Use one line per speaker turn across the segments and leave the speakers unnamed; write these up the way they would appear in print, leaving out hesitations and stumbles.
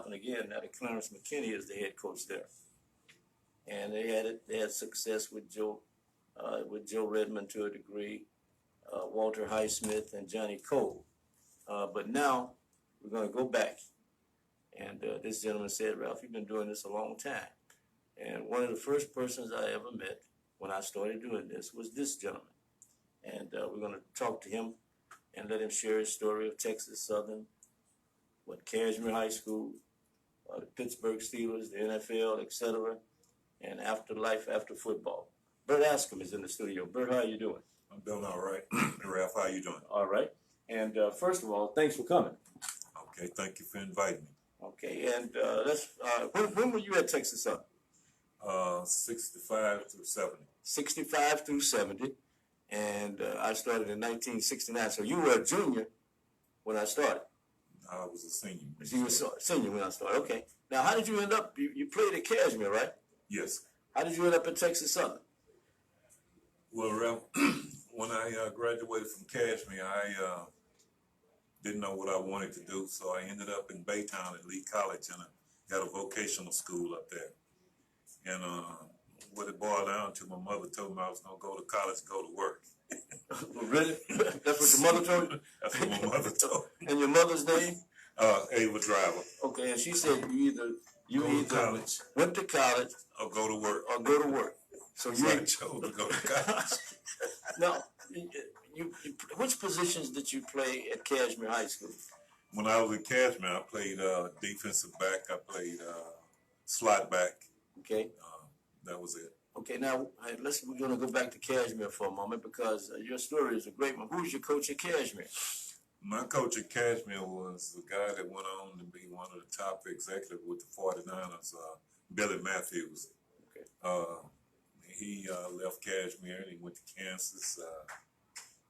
happen again. Now that Clarence McKinney is the head coach there, and they had success with Joe Redmond to a degree, Walter Highsmith and Johnny Cole. But now we're going to go back. And this gentleman said, Ralph, you've been doing this a long time. And one of the first persons I ever met when I started doing this was this gentleman. And we're going to talk to him and let him share his story of Texas Southern, what Kashmere High School, the Pittsburgh Steelers, the NFL, etc., and after life after football. Bert Askson is in the studio. Bert, how are you doing?
I'm doing all right. Ralph, how you doing?
All right. And first of all, thanks for coming.
Okay, thank you for inviting me.
Okay, and when were you at Texas Southern?
65 through 70.
65 through 70, and I started in 1969. So you were a junior when I started.
I was a senior.
You were a senior when I started. Okay. Now, how did you end up? You played at Kashmere, right?
Yes.
How did you end up at Texas Southern?
Well, Ralph, when I graduated from Kashmere, I didn't know what I wanted to do, so I ended up in Baytown at Lee College, and I got a vocational school up there. And what it boiled down to, my mother told me I was going to go to college and go to work.
Really? That's what your mother told you?
That's what my mother told me.
And your mother's name?
Ava Driver.
Okay, and she said you either
college,
went to college
or go to work.
So
I chose to go to college.
Now, which positions did you play at Kashmere High School?
When I was at Kashmere, I played defensive back. I played slot back.
Okay.
That was it.
Okay, now we're going to go back to Kashmere for a moment because your story is a great one. Who was your coach at Kashmere?
My coach at Kashmere was the guy that went on to be one of the top executives with the 49ers, Billie Matthews.
Okay.
He left Kashmere and he went to Kansas,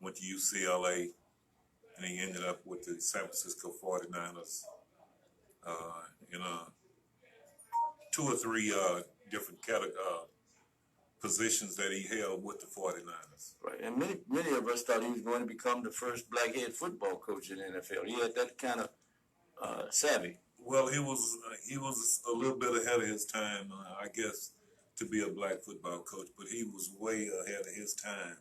went to UCLA, and he ended up with the San Francisco 49ers in 2 or 3 different positions that he held with the 49ers.
Right, and many of us thought he was going to become the first black head football coach in the NFL. He had that kind of savvy.
Well, he was a little bit ahead of his time, I guess, to be a black football coach, but he was way ahead of his time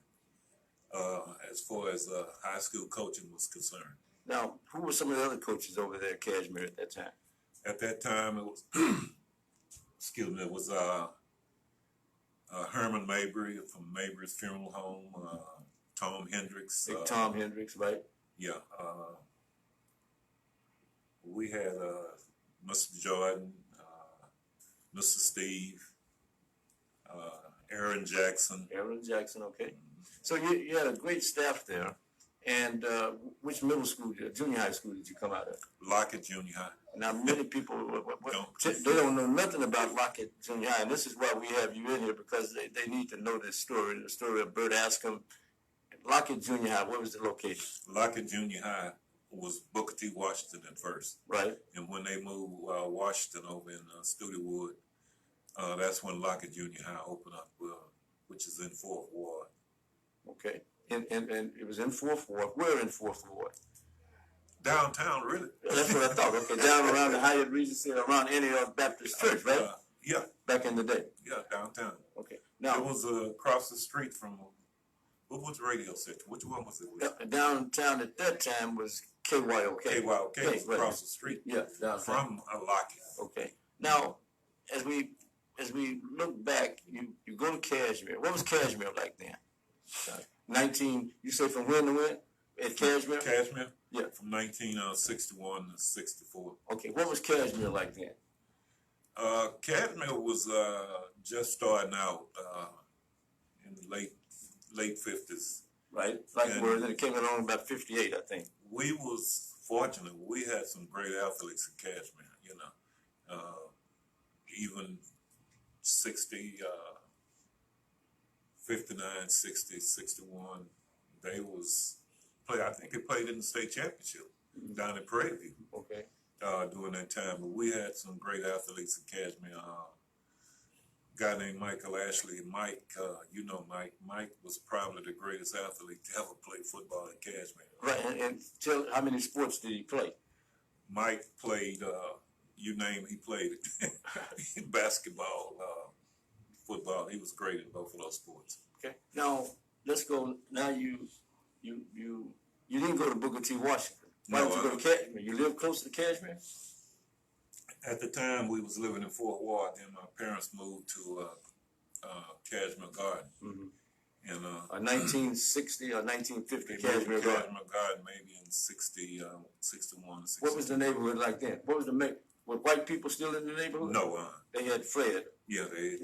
as far as high school coaching was concerned.
Now, who were some of the other coaches over there at Kashmere at that time?
At that time, it was, it was Herman Mabry from Mabry's Funeral Home, Tom Hendricks.
Big Tom Hendricks, right?
Yeah. We had Mr. Jordan, Mr. Steve, Aaron Jackson.
Aaron Jackson, okay. So you had a great staff there. And which middle school, junior high school did you come out of?
Lockett Junior High.
Now, many people, they don't know nothing about Lockett Junior High, and this is why we have you in here, because they need to know this story, the story of Bert Askson. Lockett Junior High, where was the location?
Lockett Junior High was Booker T. Washington at first.
Right.
And when they moved Washington over in Studewood, that's when Lockett Junior High opened up, which is in 4th Ward.
Okay. And it was in 4th Ward. Where in 4th Ward?
Downtown, really.
That's what I thought. Okay, down around the Hyatt Regency, around Antioch Baptist Church, right?
Yeah.
Back in the day.
Yeah, downtown.
Okay. Now
it was across the street from, what was the radio station? Which one was it?
Downtown at that time was KYOK.
KYOK was across the street.
Yeah, downtown.
From Lockett.
Okay. Now, as we look back, you go to Kashmere. What was Kashmere like then? 19. You say from when to when? At Kashmere?
Kashmere?
Yeah.
From 1961 to 64.
Okay. What was Kashmere like then?
Kashmere was just starting out in the late 50s.
Right. Like then it came along about 58, I think.
We was fortunate. We had some great athletes in Kashmere, even 60, 59, 60, 61. They was I think they played in the state championship down in Prairie View.
Okay.
During that time, but we had some great athletes in Kashmere. A guy named Michael Ashley. Mike, Mike. Mike was probably the greatest athlete to ever play football in Kashmere.
Right, and tell how many sports did he play?
Mike played you name, he played it. Basketball, football. He was great in both of those sports.
Okay. Now let's go. Now you didn't go to Booker T. Washington. Why
No,
did you go to Kashmere? You live close to Kashmere?
At the time, we was living in Fort Ward. Then my parents moved to Kashmere Garden.
Mm-hmm.
And
1960 or 1950
they moved
Kashmere
to
Garden.
Kashmere Garden maybe in 61 or 62.
What was the neighborhood like then? What was the make? Were white people still in the neighborhood?
No,
They had Fred.
yeah, they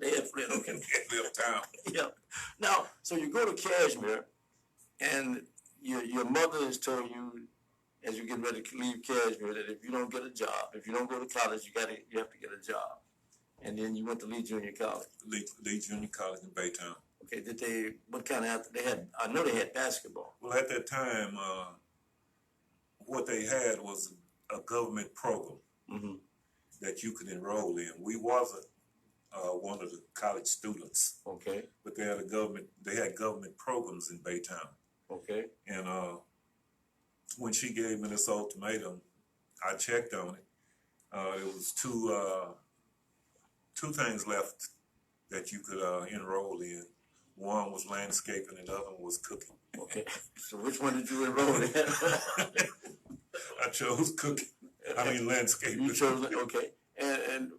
They had Fred. Okay.
left town.
Yeah. Now, so you go to Kashmere, and your mother has told you, as you get ready to leave Kashmere, that if you don't get a job, if you don't go to college, you have to get a job. And then you went to Lee Junior College.
Lee Junior College in Baytown.
Okay. What kind of they had? I know they had basketball.
Well, at that time, what they had was a government program
Mm-hmm.
that you could enroll in. We wasn't one of the college students,
Okay.
but they had government programs in Baytown.
Okay.
And when she gave me this ultimatum, I checked on it. There was two things left that you could enroll in. One was landscaping, and the other one was cooking.
Okay. So which one did you enroll in?
I chose cooking. Landscaping.
You chose okay. And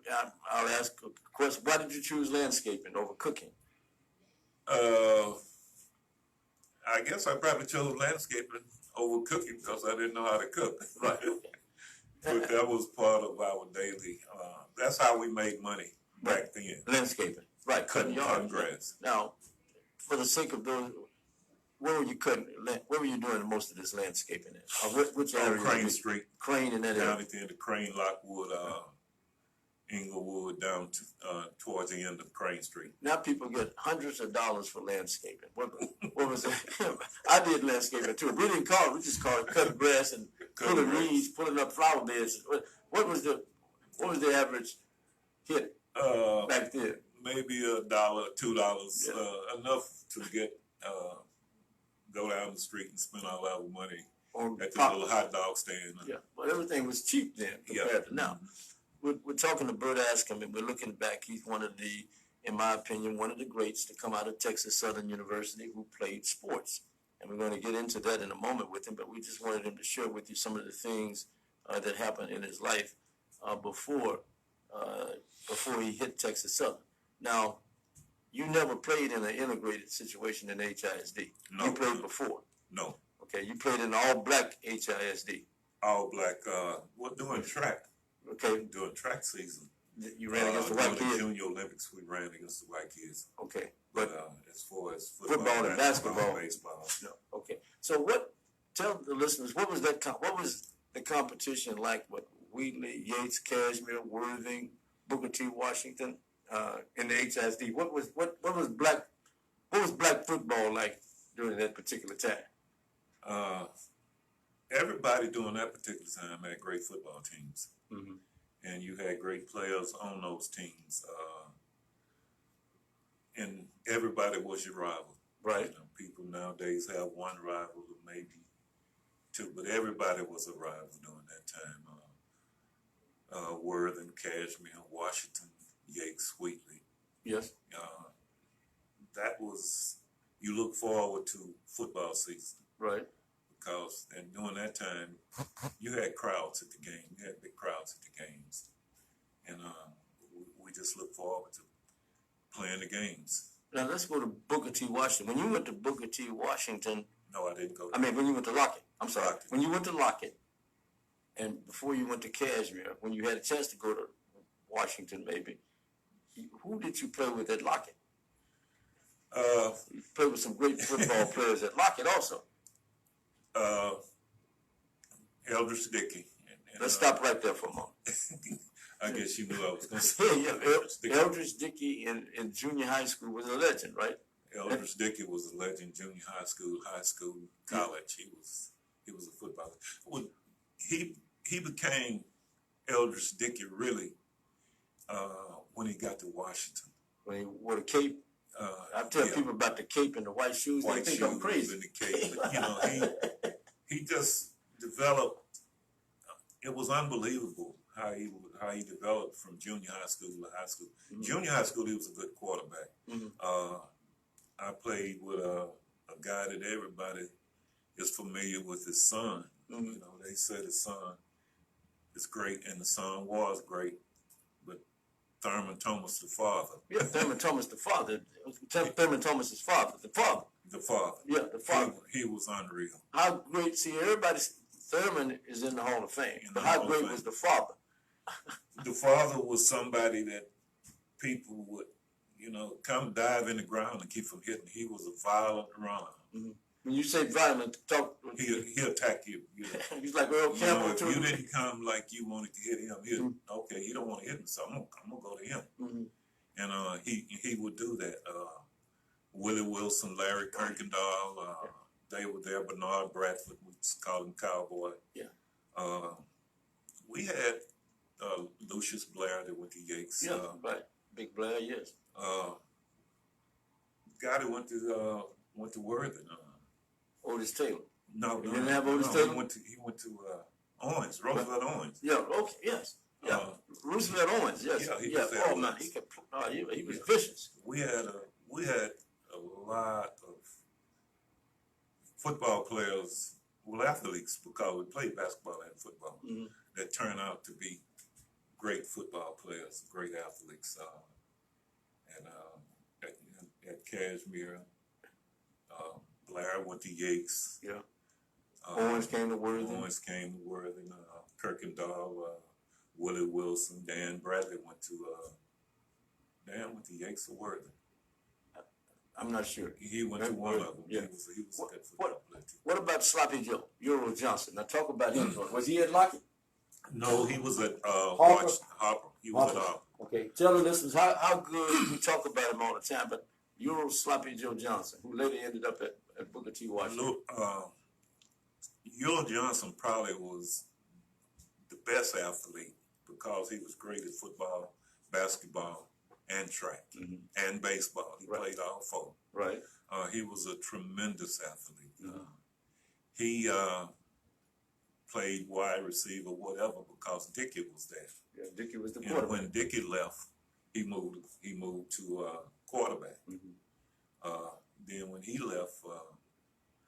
I'll ask a question. Why did you choose landscaping over cooking?
I guess I probably chose landscaping over cooking because I didn't know how to cook.
Right.
But that was part of our daily. That's how we made money back then.
Landscaping. Right. Cutting yards.
Grass.
Now, for the sake of those, where were you cutting? Where were you doing most of this landscaping in? Which area?
Crane Street.
Crane in that area.
Down at the end of Crane, Lockwood, Inglewood, down to towards the end of Crane Street.
Now people get hundreds of dollars for landscaping. What was it? I did landscaping too. We didn't call it. We just called it cutting grass and pulling weeds, pulling up flower beds. What was the average hit back then?
Maybe $1, $2, enough to get go down the street and spend all our money at the little hot dog stand.
Yeah, but everything was cheap then compared to now. We're talking to Bert Askson, and we're looking back. He's one of the, in my opinion, one of the greats to come out of Texas Southern University who played sports. And we're going to get into that in a moment with him, but we just wanted him to share with you some of the things that happened in his life before he hit Texas Southern. Now, you never played in an integrated situation in HISD.
No.
You played before.
No.
Okay, you played in all-black HISD.
All black. We're doing track.
Okay.
During track season.
You ran against the white kids?
During the Junior Olympics, we ran against the white kids.
Okay.
But as far as
football and basketball.
Baseball.
No. Okay. So tell the listeners, what was the competition like with Wheatley, Yates, Kashmere, Worthing, Booker T. Washington, in the HISD? What was black football like during that particular time?
Everybody during that particular time had great football teams.
Mm-hmm.
And you had great players on those teams. And everybody was your rival.
Right.
People nowadays have one rival or maybe two, but everybody was a rival during that time. Worthing, Kashmere, Washington, Yates, Wheatley.
Yes.
That was, you look forward to football season.
Right.
Because, and during that time, you had crowds at the game. You had big crowds at the games. And we just look forward to playing the games.
Now, let's go to Booker T. Washington. When you went to Booker T. Washington...
No, I didn't go.
when you went to Lockett. I'm sorry.
Lockett.
When you went to Lockett, and before you went to Kashmere, when you had a chance to go to Washington, maybe, who did you play with at Lockett? You played with some great football players at Lockett also.
Eldridge Dickey.
Let's stop right there for a moment.
I guess you knew I was going to say
Eldridge Dickey in junior high school was a legend, right?
Eldridge Dickey was a legend, junior high school, college. He was a footballer. Well, he became Eldridge Dickey really when he got to Washington.
When he wore the cape. I tell people about the cape and the white shoes. They think I'm crazy.
And the cape. But, he just developed it was unbelievable how he developed from junior high school to high school.
Mm-hmm.
Junior high school, he was a good quarterback.
Mm-hmm.
I played with a guy that everybody is familiar with, his son.
Mm-hmm.
You know, they said his son is great, and the son was great. But Thurman Thomas, the father.
Yeah, Thurman Thomas, the father. Thurman Thomas's father. The father.
The father.
Yeah, the father.
He was unreal.
How great? See, Thurman is in the Hall of Fame. But how great was the father?
The father was somebody that people would, you know, come dive in the ground and keep from hitting. He was a violent runner.
Mm-hmm. When you say violent,
He'll attack you.
He's like Earl Campbell.
If you didn't come like you wanted to hit him, okay, he don't want to hit me, so I'm gonna go to him.
Mm-hmm.
And he would do that. Willie Wilson, Larry Kirkendall, they were there. Bernard Bradford, we called him Cowboy.
Yeah.
We had Lucius Blair that went to Yates.
Yeah, right. Big Blair, yes.
Guy that went to Worthing.
Otis Taylor.
No,
you didn't have Otis Taylor?
He went to Owens, Roosevelt Owens.
Yeah. Okay. Yes. Yeah. Roosevelt Owens. Yes.
Yeah. He
was
there.
Oh man, he was vicious.
We had a lot of football players, well, athletes, because we played basketball and football,
Mm-hmm.
that turned out to be great football players, great athletes. At Kashmere, Blair went to Yates.
Yeah. Owens came to Worthing.
Kirkendall, Willie Wilson, Dan Bradley went to Yates or Worthing.
I'm not sure.
He went to one of them.
Yeah.
He was a good football player too.
What about Sloppy Joe, Euro Johnson? Now talk about him. Was he at Lockett?
No, he was at
Harper.
He was at Harper.
Okay, tell the listeners how good, we talk about him all the time, but Euro Sloppy Joe Johnson, who later ended up at Booker T. Washington.
Euro Johnson probably was the best athlete because he was great at football, basketball, and track, and baseball. He played all four.
Right.
He was a tremendous athlete.
Mm-hmm.
He played wide receiver, whatever, because Dickey was there.
Yeah, Dickey was the quarterback.
And when Dickey left, he moved to quarterback.
Mm-hmm.
Then when he left,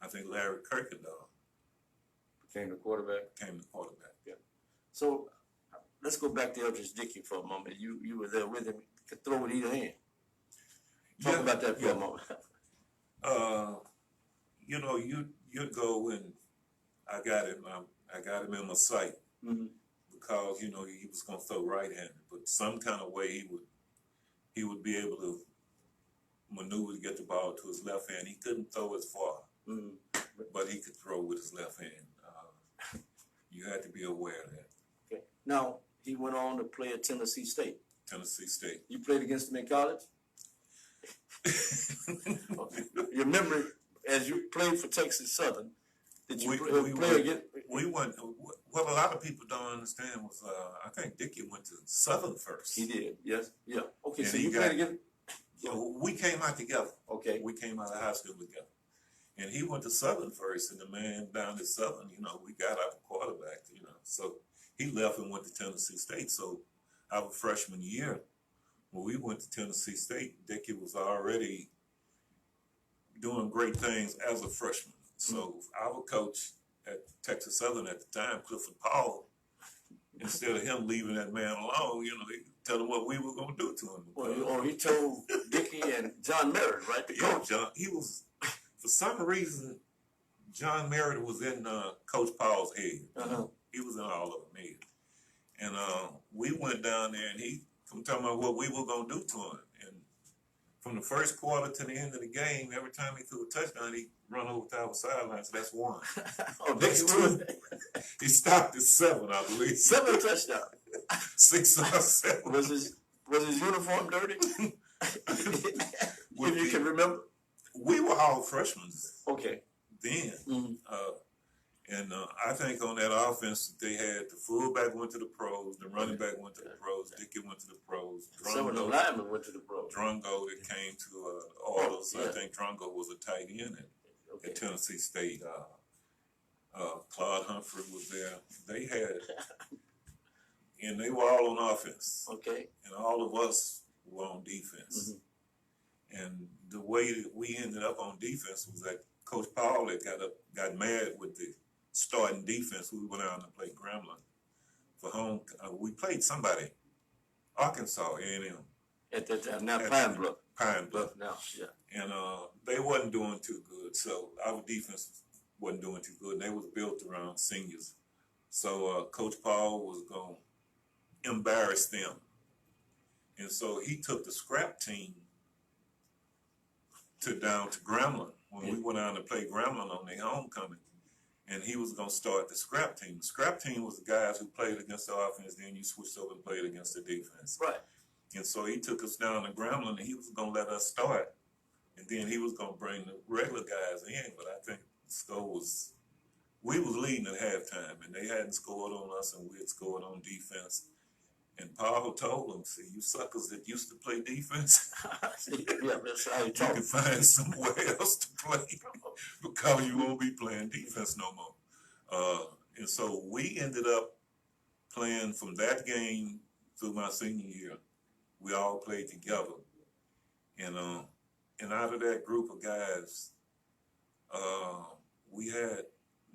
I think Larry Kirkendall
became the quarterback. Yeah. So let's go back to Eldridge Dickey for a moment. You were there with him. You could throw with either hand. Talk about that for a moment.
You know, you go and I got him in my sight because you know he was going to throw right-handed, but some kind of way he would be able to maneuver to get the ball to his left hand. He couldn't throw as far, but he could throw with his left hand. You had to be aware of that.
Okay. Now he went on to play at Tennessee State. You played against him in college? Your memory, as you played for Texas Southern, did you play against?
We went. What a lot of people don't understand was I think Dickey went to Southern first.
He did. Yes. Yeah. Okay.
And
so you played against.
We came out together.
Okay.
We came out of high school together. And he went to Southern first, and the man down at Southern, you know, we got our quarterback, you know. So he left and went to Tennessee State. So our freshman year, when we went to Tennessee State, Dickey was already doing great things as a freshman. So our coach at Texas Southern at the time, Clifford Paul, instead of him leaving that man alone, you know, he tell him what we were going to do to him.
Well, he told Dickey and John Merritt, right? The coach.
John, he was, for some reason, John Merritt was in Coach Paul's head. He was in all of them head. And we went down there, and he from talking about what we were going to do to him. And from the first quarter to the end of the game, every time he threw a touchdown, he'd run over to our sidelines. So that's one.
That's two.
He stopped at 7, I believe.
7 touchdowns.
6 or 7.
Was his uniform dirty? If you can remember.
We were all freshmen.
Okay.
Then. And I think on that offense, they had the fullback went to the pros, the running back went to the pros, Dickey went to the pros.
Some of the linemen went to the pros.
Drungo that came to Orlando. I think Drungo was a tight end at Tennessee State. Claude Humphrey was there. They had, and they were all on offense.
Okay.
And all of us were on defense.
Mm-hmm.
And the way that we ended up on defense was that Coach Paul had got mad with the starting defense. We went out and played Grambling for home. We played somebody, Arkansas A&M.
At that time, now Pine Bluff.
Pine Bluff
now, yeah.
And they wasn't doing too good. So our defense wasn't doing too good. And they was built around seniors. So Coach Paul was going to embarrass them. And so he took the scrap team down to Grambling when we went out to play Grambling on their homecoming. And he was going to start the scrap team. The scrap team was the guys who played against the offense, then you switched over and played against the defense.
Right.
And so he took us down to Grambling, and he was going to let us start. And then he was going to bring the regular guys in. But I think the score was, we was leading at halftime, and they hadn't scored on us, and we had scored on defense. And Paul told them, see, you suckers that used to play defense,
Yeah, that's how you
you
talk.
can find somewhere else to play because you won't be playing defense no more. And so we ended up playing from that game through my senior year. We all played together. And out of that group of guys, we had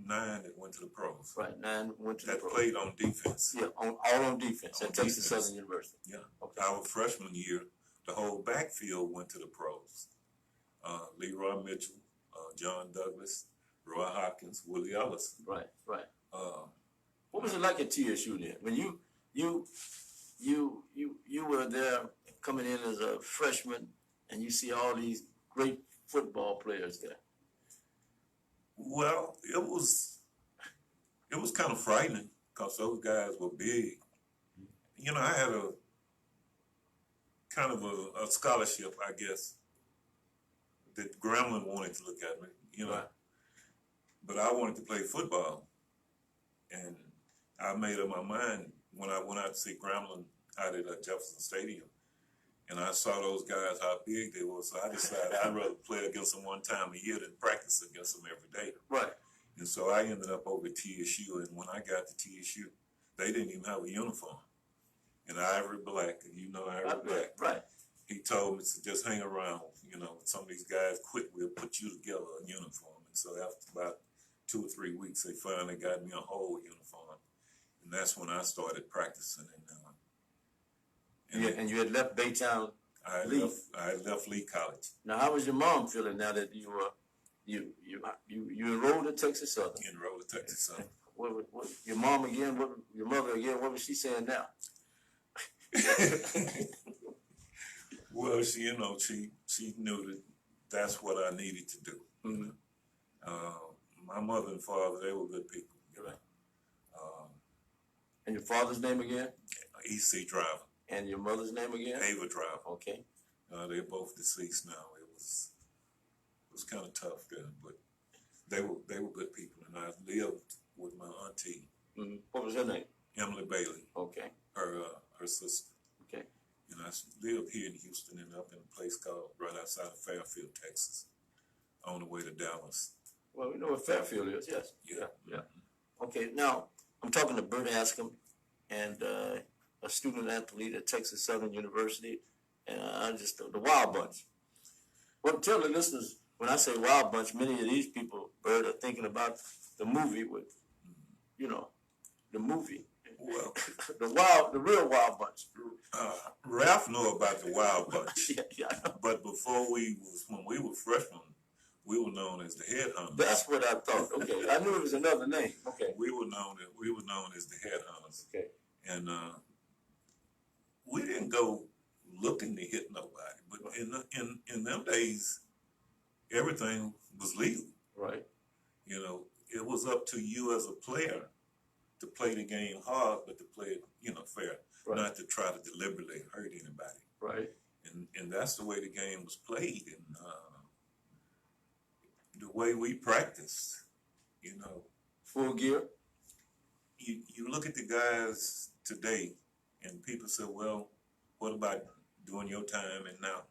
9 that went to the pros.
Right, 9 went to the
That
pros.
played on defense.
Yeah, all on defense
On
at Texas
defense.
Southern University.
Yeah.
Okay.
Our freshman year, the whole backfield went to the pros. Leroy Mitchell, John Douglas, Roy Hopkins, Willie Ellis.
Right. What was it like at TSU then? When you were there coming in as a freshman and you see all these great football players there?
Well, it was kind of frightening because those guys were big. You know, I had a kind of a scholarship, I guess, that Grambling wanted to look at me, you know.
Right.
But I wanted to play football. And I made up my mind when I went out to see Grambling out at Jefferson Stadium. And I saw those guys, how big they were. So I decided I'd rather play against them one time a year than practice against them every day.
Right.
And so I ended up over at TSU. And when I got to TSU, they didn't even have a uniform. And Ivory Black, and you know Ivory Black.
Right.
He told me to just hang around. You know, when some of these guys quit, we'll put you together a uniform. And so after about 2 or 3 weeks, they finally got me a whole uniform. And that's when I started practicing.
And you had left Baytown.
I left Lee College.
Now, how was your mom feeling now that you enrolled at Texas Southern?
Enrolled at Texas Southern.
What your mom again? Your mother again? What was she saying now?
Well, she knew that that's what I needed to do.
Mm-hmm.
My mother and father, they were good people.
You're right. And your father's name again?
E.C. driver.
And your mother's name again?
Ava driver.
Okay.
They're both deceased now. It was kind of tough then, but they were good people, and I lived with my auntie.
Mm-hmm. What was her name?
Emily Bailey.
Okay.
Her sister.
Okay.
And I lived here in Houston and up in a place called right outside of Fairfield, Texas, on the way to Dallas.
Well, we know what Fairfield is. Yes.
Yeah.
Okay. Now I'm talking to Bert Askson, and a student athlete at Texas Southern University, and just the Wild Bunch. Well, tell the listeners, when I say Wild Bunch, many of these people, Bert, are thinking about the movie with, the movie.
Well,
the real Wild Bunch.
Ralph knew about the Wild Bunch.
Yeah.
But when we were freshmen, we were known as the Headhunters.
That's what I thought. Okay, I knew it was another name. Okay.
We were known as the Headhunters.
Okay.
And we didn't go looking to hit nobody, but in them days, everything was legal.
Right.
You know, it was up to you as a player to play the game hard, but to play it, fair,
right.
Not to try to deliberately hurt anybody.
Right.
And that's the way the game was played, and the way we practiced.
Full gear.
You look at the guys today, and people say, well, what about during your time and now?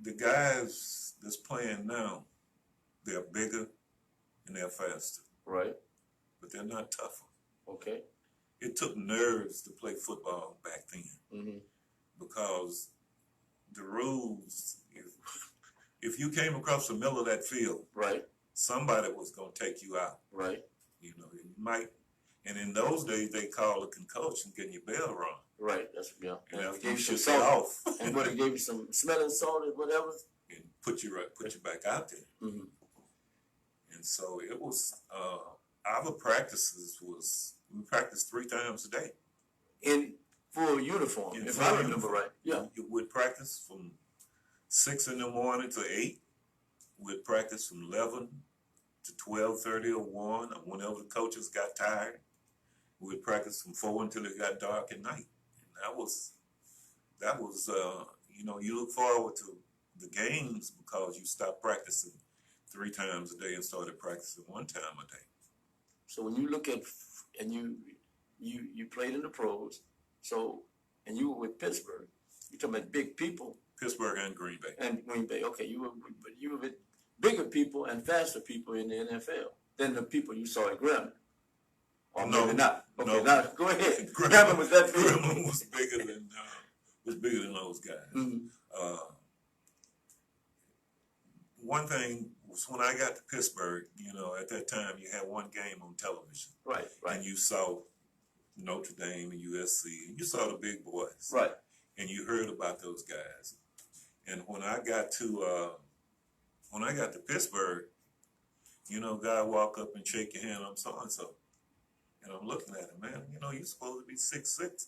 The guys that's playing now, they're bigger and they're faster.
Right.
but they're not tougher.
Okay.
It took nerves to play football back then
Mm-hmm.
because the rules, if you came across the middle of that field,
Right.
somebody was going to take you out.
Right.
You know, you might, and in those days they called a concussion getting your bell rung.
Right. That's yeah.
And
And
after
gave
you
you some
shook it
salt.
off,
And what, it gave you some smelling salt or whatever.
and put you back out there.
Mm-hmm.
And so it was. Our practices we practiced 3 times a day.
In full uniform,
In
if
full
I remember
uniform.
right. Yeah.
You would practice from 6 in the morning to 8. We'd practice from 11 to 12:30 or 1, or whenever the coaches got tired. We'd practice from 4 until it got dark at night. And that was you look forward to the games because you stopped practicing 3 times a day and started practicing 1 time a day.
So when you look at and you played in the pros, so and you were with Pittsburgh, you're talking about big people.
Pittsburgh and Green Bay.
And Green Bay. Okay, you were with bigger people and faster people in the NFL than the people you saw at Grambling. Or
No,
maybe not. Okay,
no.
now go ahead.
Grambling
Grambling was that big.
Grambling was bigger than those guys.
Mm-hmm.
One thing was when I got to Pittsburgh, at that time you had one game on television.
Right.
And you saw Notre Dame and USC, and you saw the big boys.
Right.
And you heard about those guys. And when I got to Pittsburgh, guy walk up and shake your hand, I'm so and so. And I'm looking at him, man, you're supposed to be 6'6",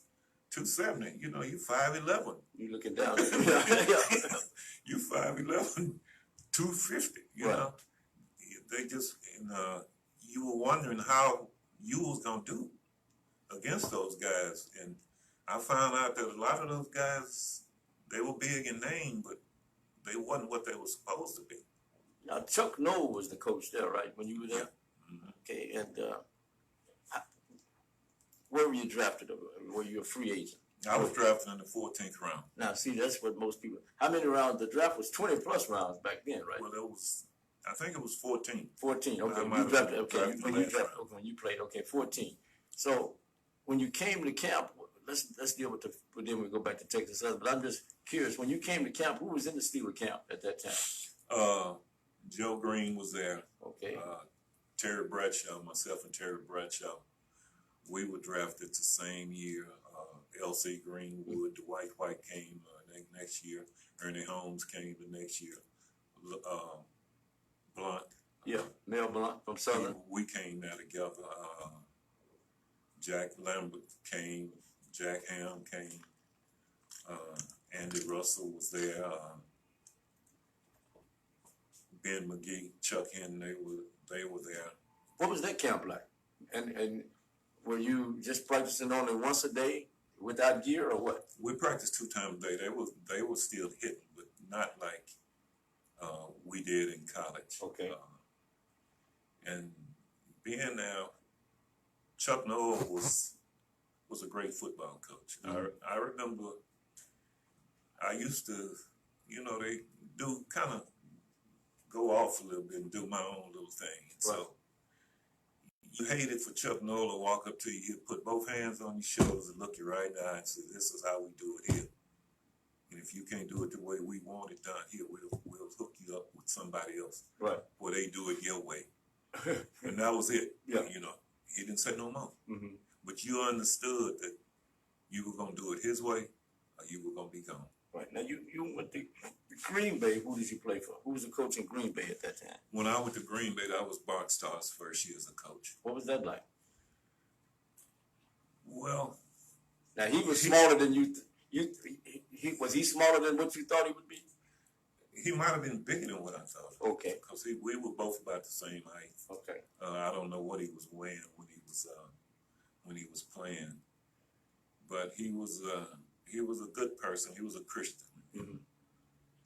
270. You 5'11".
You looking down.
You 5'11", 250. You
Right.
know, they just you were wondering how you was gonna do against those guys, and I found out that a lot of those guys, they were big in name, but they wasn't what they were supposed to be.
Now Chuck Noll was the coach there, right? When you were there.
Yeah. Mm-hmm.
Okay, and where were you drafted? Were you a free agent?
I was drafted in the 14th round.
Now, see, that's what most people. How many rounds? The draft was 20 plus rounds back then, right?
Well, I think it was 14.
14. Okay,
I
you
might have
drafted. Okay,
drafted
when
the
you
last
drafted.
round.
Okay, when you played. Okay, 14. So when you came to camp, let's deal with then we go back to Texas. But I'm just curious. When you came to camp, who was in the Steeler camp at that time?
Joe Green was there.
Okay.
Terry Bradshaw, myself and Terry Bradshaw, we were drafted the same year. L.C. Greenwood, Dwight White came next year. Ernie Holmes came the next year. Blunt.
Yeah, Mel Blunt from Southern.
We came there together. Jack Lambert came. Jack Ham came. Andy Russell was there. Ben McGee, Chuck Henn, they were there.
What was that camp like? And were you just practicing only once a day without gear or what?
We practiced 2 times a day. They were still hitting, but not like we did in college.
Okay.
And being there, Chuck Noll was a great football coach.
Mm-hmm.
I remember I used to, they do kind of go off a little bit and do my own little thing.
Right.
So you hated for Chuck Noll to walk up to you, he'd put both hands on your shoulders and look you right in the eye and say, "This is how we do it here. And if you can't do it the way we want it done here, we'll hook you up with somebody else.
Right.
Where they do it your way." And that was it.
Yeah.
He didn't say no more.
Mm-hmm.
But you understood that you were going to do it his way or you were going to be gone.
Right. Now, you went to Green Bay. Who did you play for? Who was the coach in Green Bay at that time?
When I went to Green Bay, that was Bart Starr's first year as a coach.
What was that like?
Well,
now, he was smaller than you. Was he smaller than what you thought he would be?
he might have been bigger than what I thought.
Okay.
Because we were both about the same height.
Okay.
I don't know what he was weighing when he was playing, but he was a good person. He was a Christian.
Mm-hmm.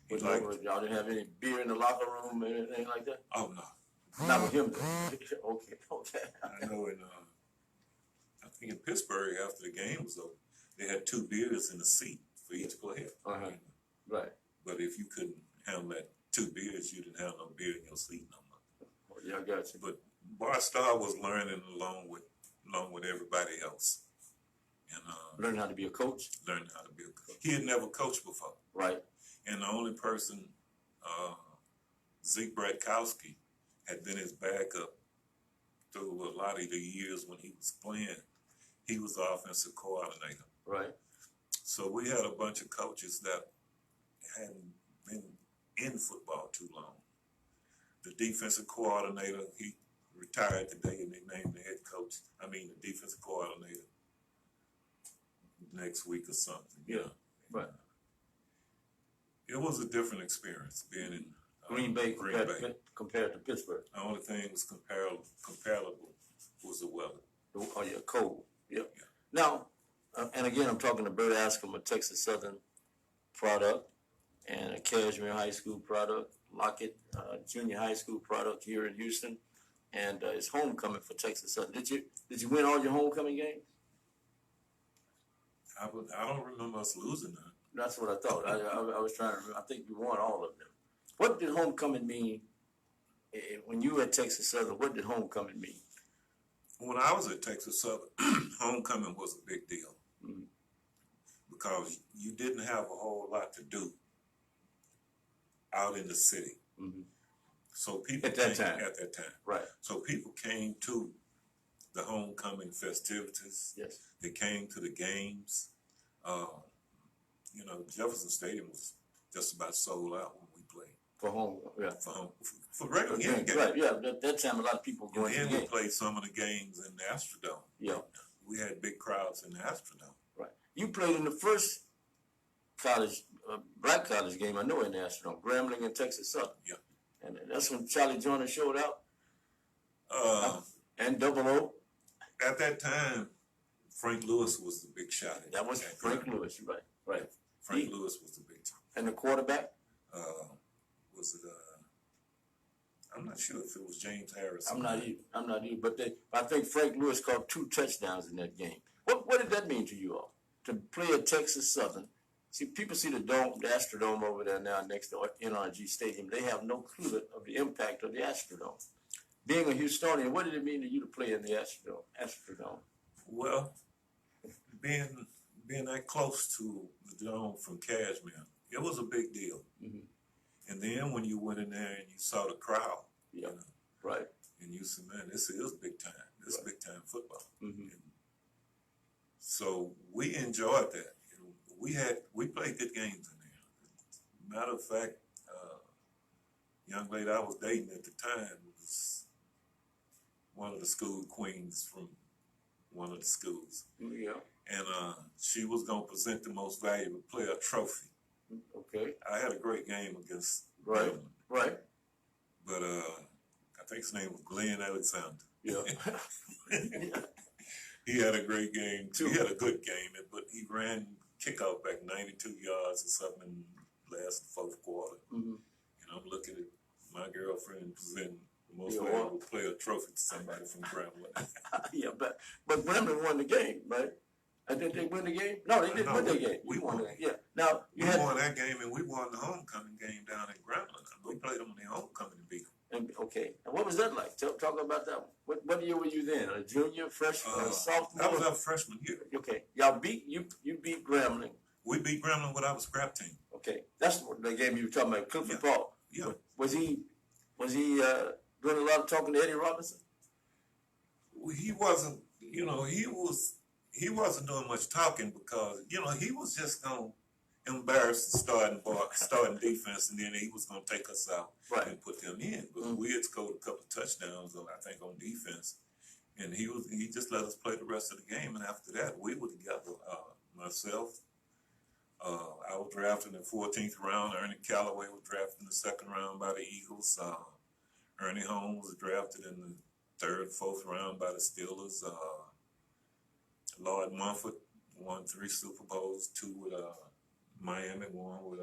But
y'all didn't have any beer in the locker room or anything like that?
Oh no.
Not with him. Okay.
I know I think in Pittsburgh after the game was over, they had 2 beers in the seat for each player.
Uh-huh. Right.
But if you couldn't handle that 2 beers, you didn't have no beer in your seat no more.
Well, yeah, I got you.
But Bart Starr was learning along with everybody else, and
Learning how to be a coach.
learning how to be a coach. He had never coached before,
Right.
and the only person, Zeke Bratkowski, had been his backup through a lot of the years when he was playing. He was the offensive coordinator.
Right.
So we had a bunch of coaches that hadn't been in football too long. The defensive coordinator, he retired today, and they named the the defensive coordinator next week or something.
Yeah, right.
It was a different experience being in
Green Bay compared to Pittsburgh.
The only thing was comparable was the weather.
Oh yeah, cold. Yep.
Yeah.
Now, and again, I'm talking to Bert Askson, a Texas Southern product, and a Kashmere High School product, Lockett Junior High School product here in Houston, and it's homecoming for Texas Southern. Did you win all your homecoming games?
I don't remember us losing that.
That's what I thought. I was trying to remember. I think you won all of them. What did homecoming mean when you were at Texas Southern? What did homecoming mean?
When I was at Texas Southern, homecoming was a big deal because you didn't have a whole lot to do out in the city.
Mm-hmm.
So people
at that time, right?
So people came to the homecoming festivities.
Yes,
they came to the games. Jefferson Stadium was just about sold out when we played.
For home, yeah.
For regular games.
Right, yeah. That time, a lot of people going.
And then we played some of the games in the Astrodome.
Yeah,
we had big crowds in the Astrodome.
Right. You played in the first college, black college game I know in the Astrodome, Grambling and Texas Southern.
Yeah.
And that's when Charlie Joyner showed out. And Double O.
At that time, Frank Lewis was the big shot.
That was Frank Lewis, right.
Frank Lewis was the big time.
And the quarterback?
Was it? I'm not sure if it was James Harris.
I'm not either. But I think Frank Lewis caught 2 touchdowns in that game. What did that mean to you all? To play at Texas Southern? See, people see the Astrodome over there now next to NRG Stadium. They have no clue of the impact of the Astrodome. Being a Houstonian, what did it mean to you to play in the Astrodome?
Well, being that close to the dome from Kashmere, it was a big deal. Mm-hmm. And then when you went in there and you saw the crowd,
right,
and you said, "Man, this is big time. This is big time football."
Mm-hmm.
So we enjoyed that. We played good games in there. Matter of fact, young lady I was dating at the time was one of the school queens from one of the schools.
Yeah.
And she was going to present the most valuable player trophy.
Okay.
I had a great game against
Right.
them.
Right.
But I think his name was Glenn Alexander.
Yeah.
He had a great game too. He had a good game, but he ran kickoff back 92 yards or something in the last fourth quarter. Mm-hmm. And I'm looking at my girlfriend presenting the most valuable player trophy to somebody from Grambling.
Yeah, but Grambling won the game, right? Did they win the game? No, they didn't win the game.
We won.
Yeah. Now
we won that game, and we won the homecoming game down in Grambling. We played them in the homecoming and beat them.
Okay. And what was that like? Talk about that one. What year were you then? A junior, freshman, sophomore?
That was our freshman year.
Okay. Y'all beat Grambling.
We beat Grambling with our scrap team.
Okay. That's the game you were talking about. Clifford Paul.
Yeah.
Was he doing a lot of talking to Eddie Robinson?
Well, he wasn't. He wasn't doing much talking because he was just gonna embarrass the starting defense, and then he was gonna take us out and put them in. But we had scored a couple of touchdowns, I think, on defense, and he just let us play the rest of the game. And after that, we were together. Myself, I was drafted in the 14th round. Ernie Callaway was drafted in the 2nd round by the Eagles. Ernie Holmes was drafted in the 3rd, 4th round by the Steelers. Lloyd Mumford won 3 Super Bowls, 2 with Miami, 1 with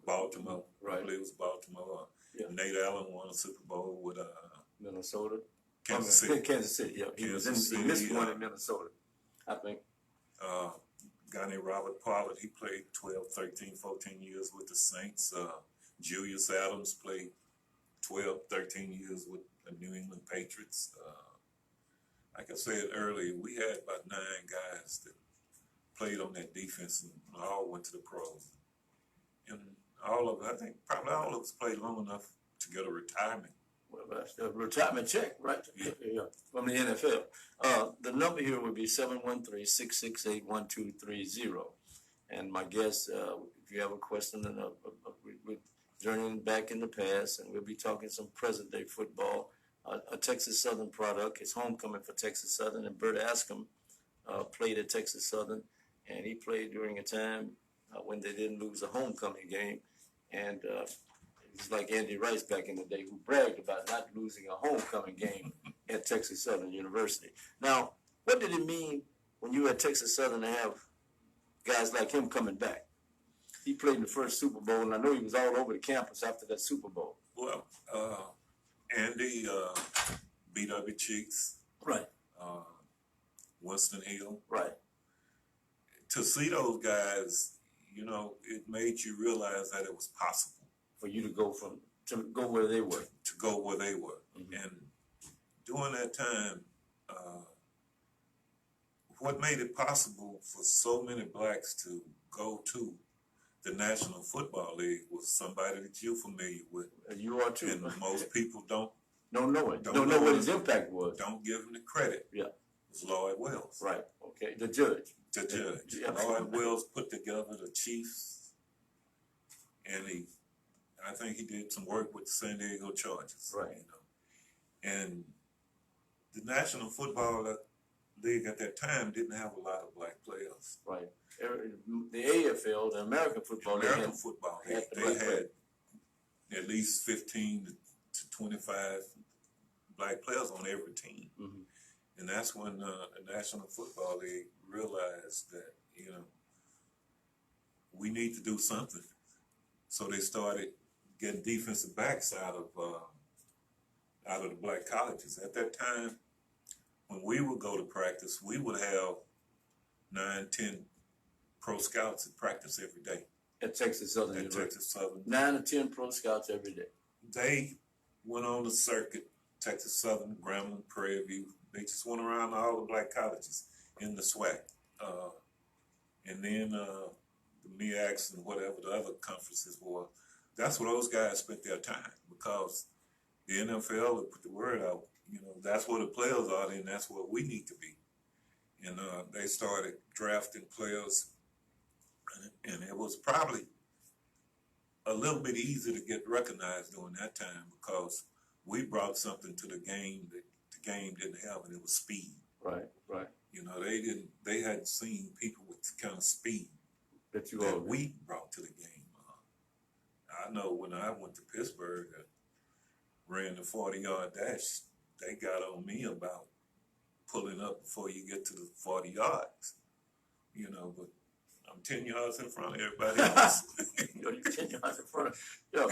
Baltimore.
Right.
I believe it was Baltimore.
Yeah.
Nate Allen won a Super Bowl with
Minnesota.
Kansas City.
Kansas City, yeah. He missed one in Minnesota, I think.
A guy named Robert Pollard, he played 12, 13, 14 years with the Saints. Julius Adams played 12, 13 years with the New England Patriots. Like I said earlier, we had about 9 guys that played on that defense and all went to the pros. And I think probably all of us played long enough to get a retirement.
Well, that's a retirement check, right?
Yeah.
From the NFL. The number here would be 713-668-1230. And my guess, if you have a question, we're journeying back in the past, and we'll be talking some present-day football. A Texas Southern product. It's homecoming for Texas Southern, and Bert Askson played at Texas Southern, and he played during a time when they didn't lose a homecoming game. And it's like Andy Rice back in the day, who bragged about not losing a homecoming game at Texas Southern University. Now, what did it mean when you were at Texas Southern to have guys like him coming back? He played in the first Super Bowl, and I know he was all over the campus after that Super Bowl.
Well, Andy, B.W. Cheeks,
Right.
Winston Hill.
Right.
To see those guys, you know, it made you realize that it was possible.
For you to go where they were.
To go where they were.
Mm-hmm.
And during that time, what made it possible for so many blacks to go to the National Football League was somebody that you're familiar with.
You are too.
And most people don't
know it. Don't know what his impact was.
Don't give him the credit.
Yeah.
It was Lloyd Wells.
Right. Okay. The judge.
The judge.
Yeah.
Lloyd Wells put together the Chiefs, and I think he did some work with the San Diego Chargers.
Right.
You know, and the National Football League at that time didn't have a lot of black players.
Right. The AFL, the American Football League.
American Football League, they had at least 15 to 25 black players on every team.
Mm-hmm.
And that's when the National Football League realized that, you know, we need to do something. So they started getting defensive backs out of the black colleges. At that time, when we would go to practice, we would have 9, 10 pro scouts at practice every day.
At Texas Southern University.
Texas Southern.
9 to 10 pro scouts every day.
They went on the circuit, Texas Southern, Grambling, Prairie View. They just went around all the black colleges in the SWAC. And then the MEACs and whatever the other conferences were. That's where those guys spent their time, because the NFL would put the word out. You know, that's where the players are, and that's where we need to be. And they started drafting players, and it was probably a little bit easier to get recognized during that time, because we brought something to the game that the game didn't have, and it was speed.
Right, right.
You know, they hadn't seen people with the kind of speed
that
we brought to the game. I know when I went to Pittsburgh, ran the 40-yard dash, they got on me about pulling up before you get to the 40 yards. You know, but I'm 10 yards in front of everybody else.
You're 10 yards in front of. Yeah.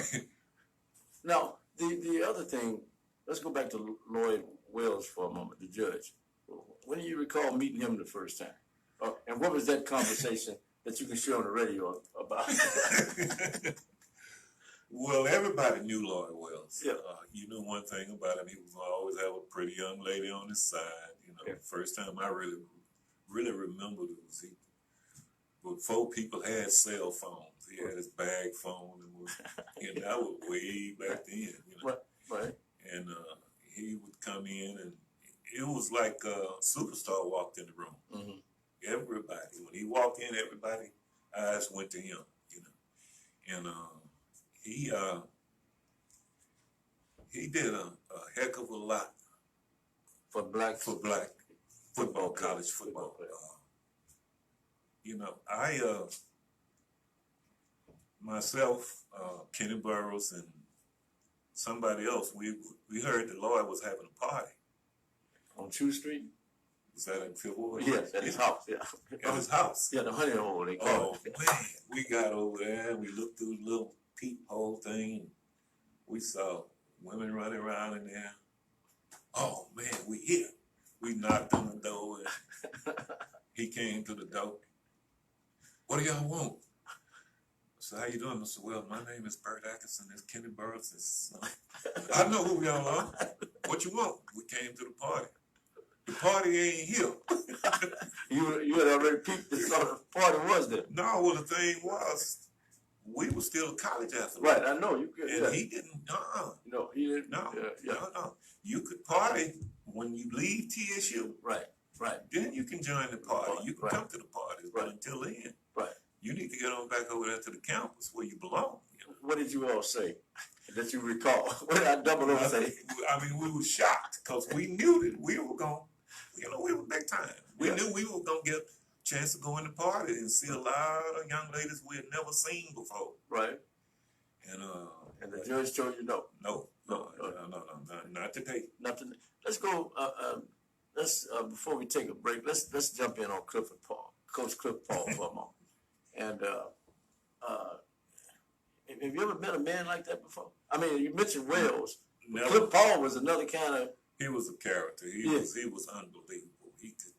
Now, the other thing, let's go back to Lloyd Wells for a moment, the judge. When do you recall meeting him the first time? And what was that conversation that you can share on the radio about?
Well, everybody knew Lloyd Wells.
Yeah.
You knew one thing about him. He was always have a pretty young lady on his side. You know, The first time I really remembered it was but before people had cell phones. He had his bag phone, and that was way back then. You know?
Right.
And he would come in, and it was like a superstar walked in the room.
Mm-hmm.
Everybody, when he walked in, everybody eyes went to him. You know, and he did a heck of a lot
for black
football, college football. You know, I myself, Kenny Burroughs, and somebody else, we heard that Lloyd was having a party
on 2th Street.
Was that in February?
Yes, at his house. Yeah,
at his house.
Yeah, the honey hole they call it.
Oh man, we got over there and we looked through the little peephole thing. And we saw women running around in there. Oh man, we here. We knocked on the door and he came to the door. What do y'all want? I So how you doing? I said, well, my name is Bert Askson. It's Kenny Burris. I know who y'all are. What you want? We came to the party. The party ain't here.
You had already peeped and saw the party was there.
No, well, the thing was, we were still college athletes.
Right, I know. You could,
And he didn't,
No, he didn't.
no,
Yeah.
no. You could party when you leave TSU.
Right.
Then you can join the party. You can
Right.
come to the party. But until then,
Right.
you need to get on back over there to the campus where you belong. You know?
What did you all say that you recall? What did I double over say?
I mean, we were shocked because we knew that we were going, we were big time. We knew we were going to get a chance to go in the party and see a lot of young ladies we had never seen before.
Right.
And
the judge told you no.
No, not today.
Nothing. Let's go. Before we take a break, let's jump in on Clifford Paul, Coach Cliff Paul for a moment. And have you ever met a man like that before? I mean, you mentioned Wells.
Never.
Cliff Paul was another kind of.
He was a character. He was unbelievable. He could,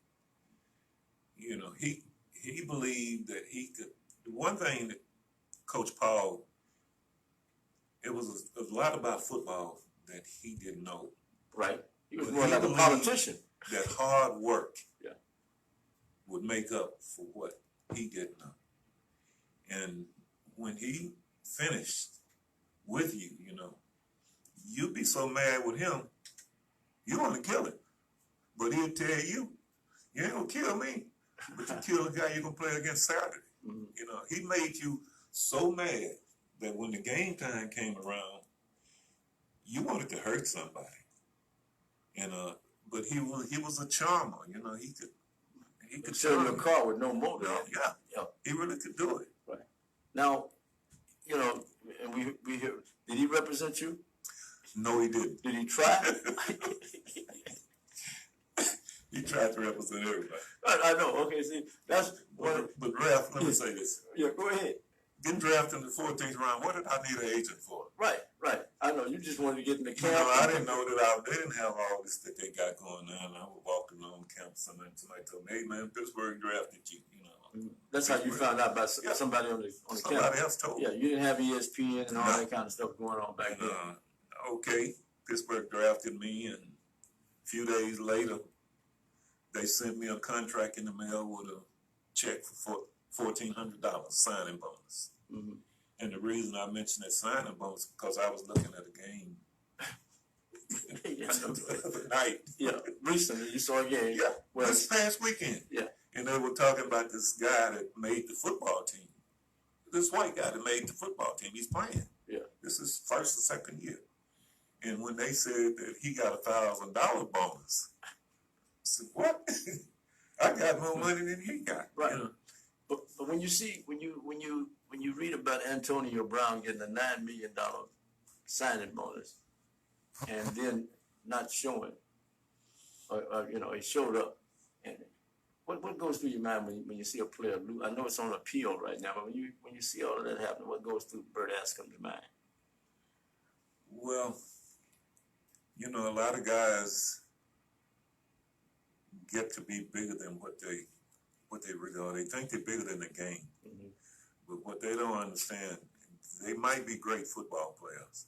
he believed that he could. The one thing that Coach Paul, it was a lot about football that he didn't know.
Right. He was more like a politician.
That hard work
Yeah.
would make up for what he didn't know. And when he finished with you, you'd be so mad with him, you want to kill him. But he'll tell you, you ain't going to kill me, but you kill the guy you're going to play against Saturday.
Mm-hmm.
He made you so mad that when the game time came around, you wanted to hurt somebody. And but he was a charmer. He could
sell your car with no motor.
Yeah. He really could do it.
Right. Now, and we hear. Did he represent you?
No, he didn't.
Did he try?
He tried to represent everybody.
I know. Okay, see, that's
but Ralph, let me say this.
Yeah, go ahead.
Getting drafted in the 14th round, what did I need an agent for?
Right. I know. You just wanted to get in the camp.
I didn't know that they didn't have all this that they got going on. I was walking on campus and somebody told me, hey man, Pittsburgh drafted you.
That's how you found out about somebody on the campus.
Somebody else told me.
Yeah, you didn't have ESPN and all that kind of stuff going on back then.
Okay, Pittsburgh drafted me, and a few days later, they sent me a contract in the mail with a check for $1,400 signing bonus.
Mm-hmm.
And the reason I mentioned that signing bonus because I was looking at a game the other night.
Yeah, recently you saw a game.
Yeah,
well,
this past weekend.
Yeah.
And they were talking about this guy that made the football team. This white guy that made the football team. He's playing.
Yeah.
This is first or second year. And when they said that he got a $1,000 bonus, I said, what? I got more money than he got.
Right. But when you read about Antonio Brown getting a $9 million signing bonus and then not showing, he showed up, and what goes through your mind when you see a player lose? I know it's on appeal right now, but when you see all of that happen, what goes through Bert Askson's mind?
Well, a lot of guys get to be bigger than what they really are. They think they're bigger than the game.
Mm-hmm.
But what they don't understand, they might be great football players,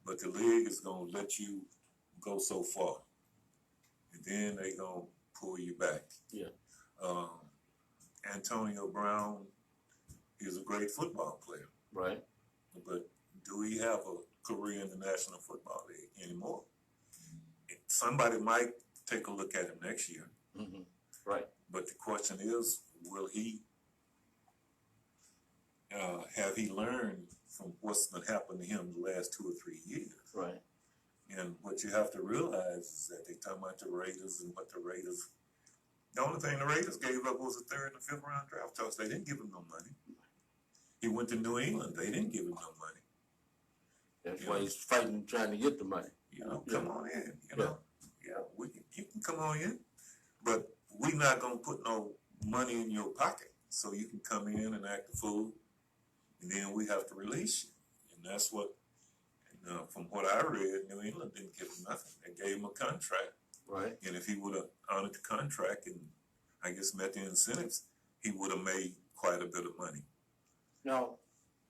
but the league is going to let you go so far. And then they're going to pull you back.
Yeah.
Antonio Brown is a great football player.
Right.
But do we have a career in the National Football League anymore? Somebody might take a look at him next year.
Mm-hmm. Right.
But the question is, will he have he learned from what's been happening to him the last 2 or 3 years?
Right.
And what you have to realize is that they talk about the Raiders and what the Raiders. The only thing the Raiders gave up was a 3rd and 5th round draft choice. They didn't give him no money. He went to New England. They didn't give him no money.
That's why he's fighting, trying to get the money.
Come on in. You can come on in, but we're not gonna put no money in your pocket so you can come in and act a fool, and then we have to release you. And that's what, from what I read, New England didn't give him nothing. They gave him a contract.
Right.
And if he would have honored the contract and I guess met the incentives, he would have made quite a bit of money.
Now,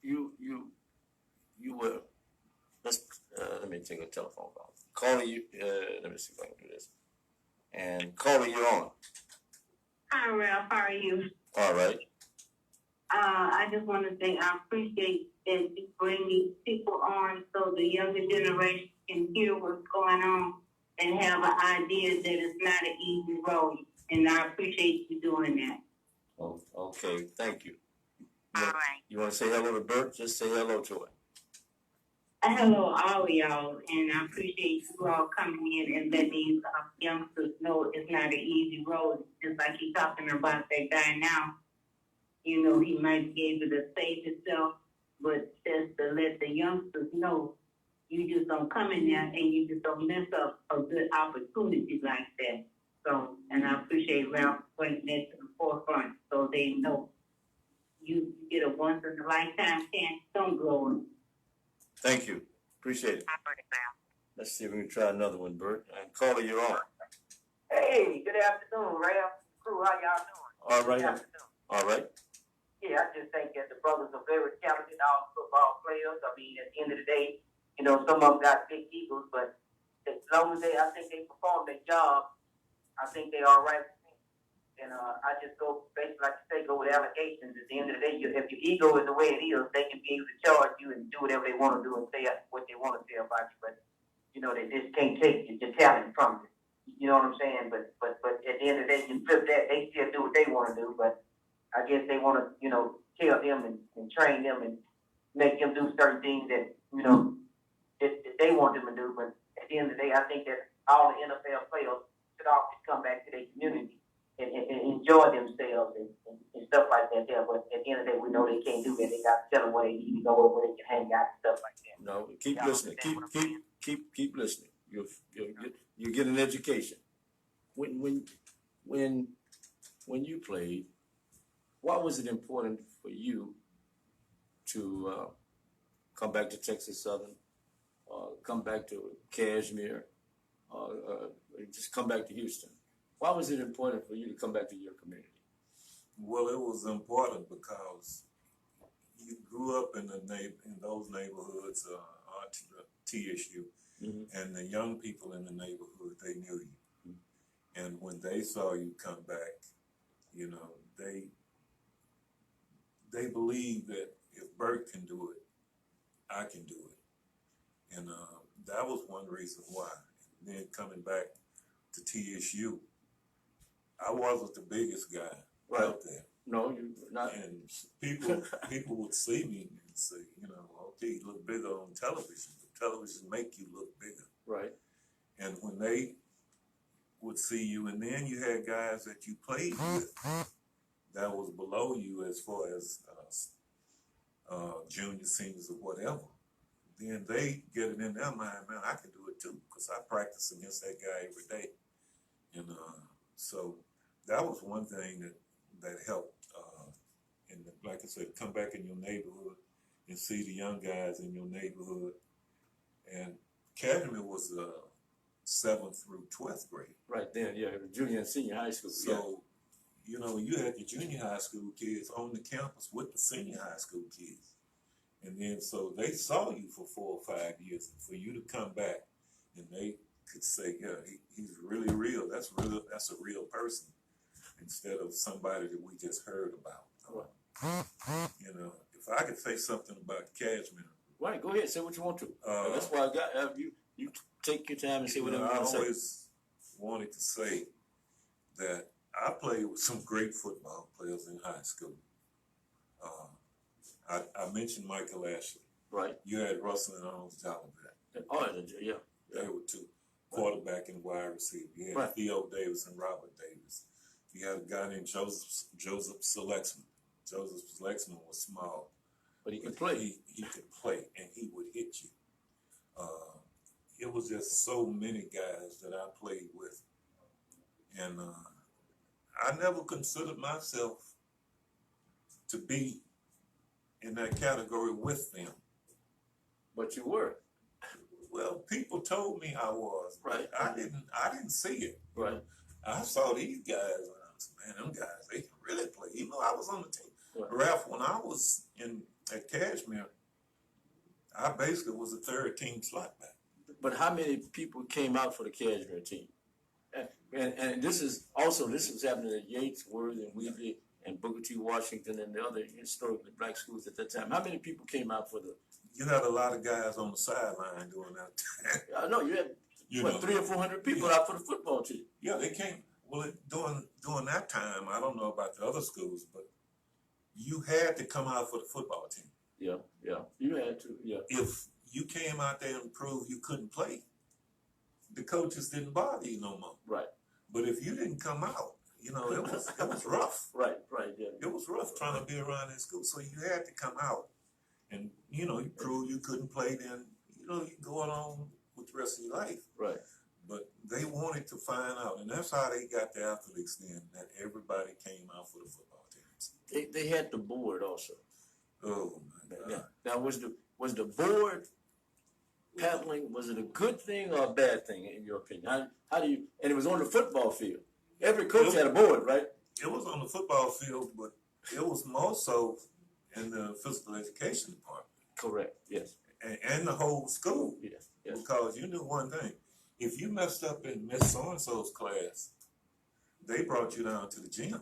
you were. Let me take a telephone call. Caller, you. Let me see if I can do this. And caller, you're on.
Hi, Ralph. How are you?
All right.
I just want to say I appreciate that you bring these people on so the younger generation can hear what's going on and have an idea that it's not an easy road. And I appreciate you doing that.
Oh, okay. Thank you.
All right.
You want to say hello to Bert? Just say hello to her.
Hello, all of y'all, and I appreciate you all coming in and letting these youngsters know it's not an easy road. Just like he's talking about that guy now. You know, he might be able to save himself, but just to let the youngsters know, you just don't come in there and you just don't miss up a good opportunity like that. So, and I appreciate Ralph bringing that to the forefront so they know you get a once in a lifetime chance. Don't blow it.
Thank you. Appreciate it. Let's see if we can try another one, Bert. And caller, you're on.
Hey, good afternoon, Ralph. Crew, how y'all doing?
All right.
Good afternoon.
All right.
Yeah, I just think that the brothers are very talented, all football players. I mean, at the end of the day, you know, some of them got big egos, but as long as I think they perform their job, I think they are right. And I just go, basically, like you say, go with allegations. At the end of the day, if your ego is the way it is, they can be able to charge you and do whatever they want to do and say what they want to say about you. But, you know, they just can't take your talent from you. You know what I'm saying? But at the end of the day, you flip that, they still do what they want to do. But I guess they want to, you know, tell them and train them and make them do certain things that, you know, that they want them to do. But at the end of the day, I think that all the NFL players should always come back to their community and enjoy themselves and stuff like that there. But at the end of the day, we know they can't do that. They got to tell them where they need to go or where they can hang out and stuff like that.
No, keep listening. Keep listening. You get an education. When you played, why was it important for you to come back to Texas Southern, come back to Kashmere, just come back to Houston? Why was it important for you to come back to your community?
Well, it was important because you grew up in those neighborhoods, TSU,
Mm-hmm.
and the young people in the neighborhood, they knew you.
Mm-hmm.
And when they saw you come back, you know, they believed that if Bert can do it, I can do it. And that was one reason why. And then coming back to TSU, I wasn't the biggest guy out there.
No, you're not.
And people would see me and say, you know, okay, you look bigger on television. The television make you look bigger.
Right.
And when they would see you, and then you had guys that you played with that was below you as far as junior, seniors, or whatever, then they get it in their mind, man, I can do it too, because I practice against that guy every day. And so that was one thing that helped. And like I said, come back in your neighborhood and see the young guys in your neighborhood. And Kashmere was 7th through 12th grade.
Right then, yeah, junior and senior high school.
So, you know, you had the junior high school kids on the campus with the senior high school kids. And then so they saw you for 4 or 5 years. And for you to come back and they could say, yeah, he's really real. That's a real person, instead of somebody that we just heard about. You know, if I could say something about Kashmere.
Right, go ahead, say what you want to. That's why I got you. You take your time and say whatever you want to say.
I always wanted to say that I played with some great football players in high school. I mentioned Michael Ashley.
Right.
You had Russell and Arnold Jolivet.
Oh, yeah.
They were two. Quarterback and wide receiver. You had Theo Davis and Robert Davis. You had a guy named Joseph Selexman. Joseph Selexman was small,
but he could play.
He could play, and he would hit you. It was just so many guys that I played with, and I never considered myself to be in that category with them.
But you were.
Well, people told me I was.
Right.
I didn't see it.
Right.
I saw these guys, and I was, man, them guys, they can really play. Even though I was on the team.
Right.
Ralph, when I was in at Kashmere, I basically was a third team slot back.
But how many people came out for the Kashmere team? And this was happening at Yates, Worth, and Wheatley, and Booker T. Washington, and the other historically black schools at that time. How many people came out for the?
You had a lot of guys on the sideline during that time.
I know you had 300 or 400 people out for the football team.
Yeah, they came. Well, during that time, I don't know about the other schools, but you had to come out for the football team.
Yeah, you had to. Yeah.
If you came out there and proved you couldn't play, the coaches didn't bother you no more.
Right.
But if you didn't come out, it was rough.
Right, yeah.
It was rough trying to be around in school. So you had to come out, and you proved you couldn't play. Then you go on with the rest of your life.
Right.
But they wanted to find out, and that's how they got the athletes then. That everybody came out for the football teams.
They had the board also.
Oh my God!
Now was the board paddling? Was it a good thing or a bad thing in your opinion? How do you? And it was on the football field. Every coach had a board, right?
It was on the football field, but it was more so in the physical education department.
Correct. Yes.
And the whole school.
Yes.
Because you knew one thing: if you messed up in Miss So and So's class, they brought you down to the gym,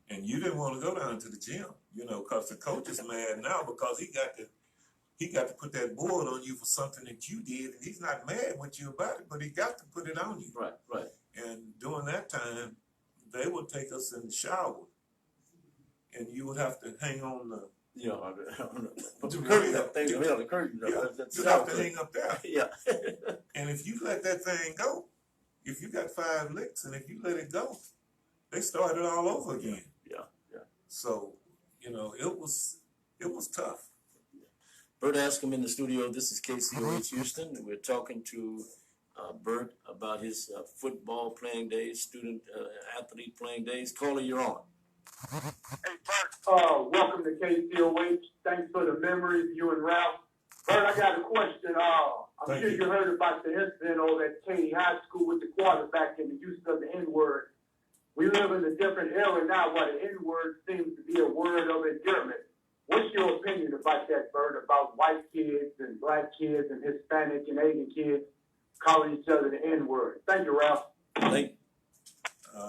and you didn't want to go down to the gym, because the coach is mad now because he got to put that board on you for something that you did, and he's not mad with you about it, but he got to put it on you.
Right.
And during that time, they would take us in the shower, and you would have to hang on the
curtain. The curtain.
You have to hang up there.
Yeah.
And if you let that thing go, if you got 5 licks, and if you let it go, they started all over again.
Yeah.
So, it was tough.
Bert Askson in the studio. This is KCOH Houston. We're talking to Bert about his football playing days, student athlete playing days. Caller, you're on.
Hey, Bert. Welcome to KCOH. Thanks for the memories, you and Ralph. Bert, I got a question. I'm sure you heard about the incident over at Katy High School with the quarterback and the use of the N-word. We live in a different era now where the N-word seems to be a word of endearment. What's your opinion about that, Bert, about white kids and black kids and Hispanic and Asian kids calling each other the N-word? Thank you, Ralph.
Thank you.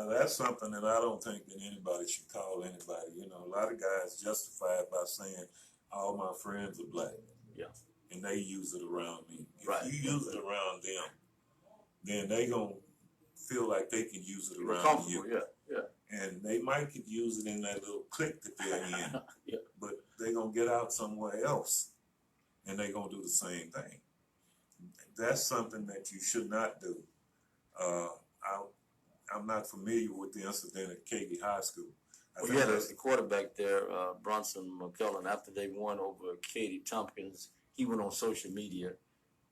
That's something that I don't think that anybody should call anybody. A lot of guys justify it by saying, all my friends are black.
Yeah.
And they use it around me.
Right.
If you use it around them, then they going to feel like they can use it around you.
Yeah.
And they might could use it in that little clique that they're in.
Yeah.
But they're going to get out somewhere else, and they're going to do the same thing. That's something that you should not do. I'm not familiar with the incident at Katy High School.
You had a quarterback there, Bronson McCullough, after they won over Katy Tompkins, he went on social media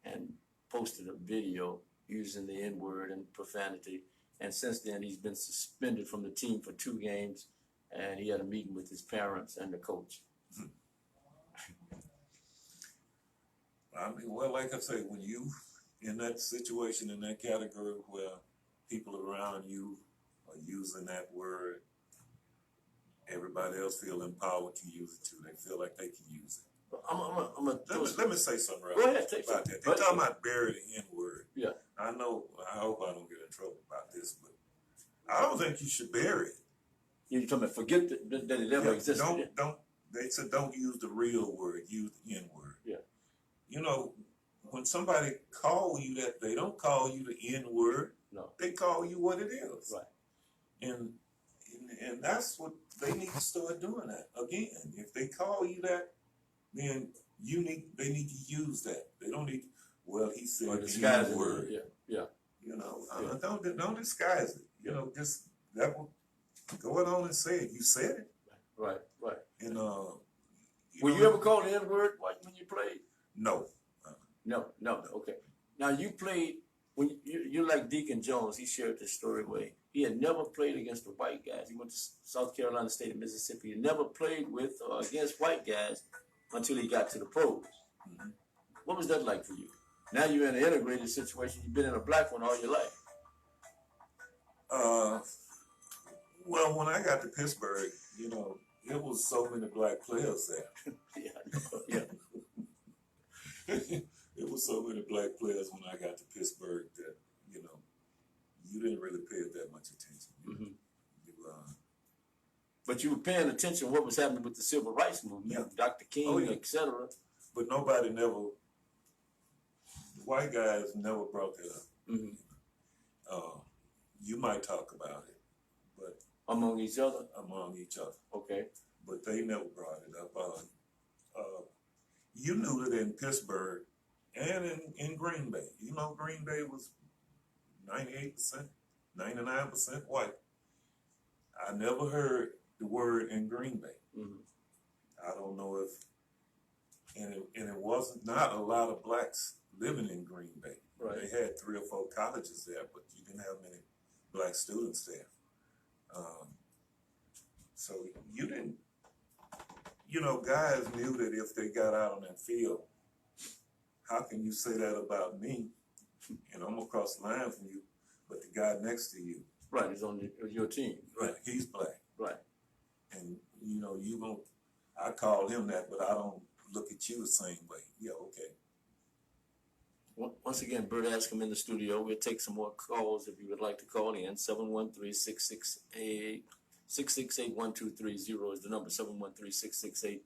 and posted a video using the N-word and profanity. And since then, he's been suspended from the team for 2 games, and he had a meeting with his parents and the coach.
Well, like I say, when you in that situation, in that category where people around you are using that word, everybody else feel empowered to use it too. They feel like they can use it. Let me say something
Go ahead,
about that. They're talking about burying the N-word.
Yeah.
I hope I don't get in trouble about this, but I don't think you should bury it.
You're talking about forget that it never existed.
They said don't use the real word, use the N-word.
Yeah.
When somebody call you that, they don't call you the N-word.
No.
They call you what it is.
Right.
And that's what they need to start doing that. Again, if they call you that, then they need to use that. They don't need, he said the N-word.
Yeah.
Don't disguise it. Just that will go on and say it. You said it.
Right.
And
were you ever called the N-word when you played?
No.
No. Okay. Now you played when you're like Deacon Jones. He shared this story where he had never played against the white guys. He went to South Carolina State and Mississippi. He never played with or against white guys until he got to the pros. Mm-hmm. What was that like for you? Now you're in an integrated situation. You've been in a black one all your life.
Well, when I got to Pittsburgh, it was so many black players there.
Yeah.
It was so many black players when I got to Pittsburgh that, you know, you didn't really pay it that much attention.
Mm-hmm.
You,
But you were paying attention to what was happening with the civil rights movement,
Yeah.
Dr. King,
Oh, yeah.
etc.
but nobody never, the white guys never brought that up.
Mm-hmm.
You might talk about it, but
Among each other.
among each other,
Okay.
but they never brought it up. You knew that in Pittsburgh and in Green Bay. You know, Green Bay was 98%, 99% white. I never heard the word in Green Bay.
Mm-hmm.
I don't know if, and it wasn't not a lot of blacks living in Green Bay.
Right.
They had 3 or 4 colleges there, but you didn't have many black students there. So you didn't, you know, guys knew that if they got out on that field, how can you say that about me? And I'm across the line from you, but the guy next to you,
Right, it's on your team.
right, he's black.
Right.
And, you know, you don't, I call him that, but I don't look at you the same way. Yeah, okay.
Once again, Bert Askson in the studio. We'll take some more calls if you would like to call in. 713-668-1230 is the number. 713-668-1230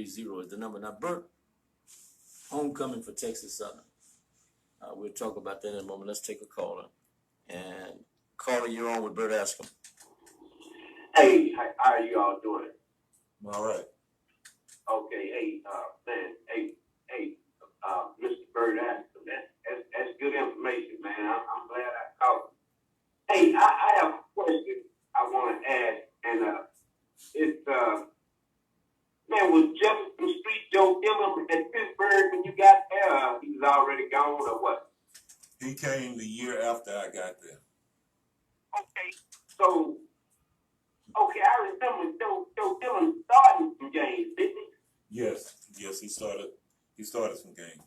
is the number. Now, Bert, homecoming for Texas Southern. We'll talk about that in a moment. Let's take a caller. And caller, you're on with Bert Askson.
Hey, how are you all doing?
All right.
Okay, hey, man, Mr. Bert Askson, that's good information, man. I'm glad I called. Hey, I have a question I want to ask, and it's man, was Jefferson Street Joe Gillum at Pittsburgh when you got there? He was already gone, or what?
He came the year after I got there.
Okay, so I remember Joe Gillum starting some games, didn't he?
Yes, he started some games.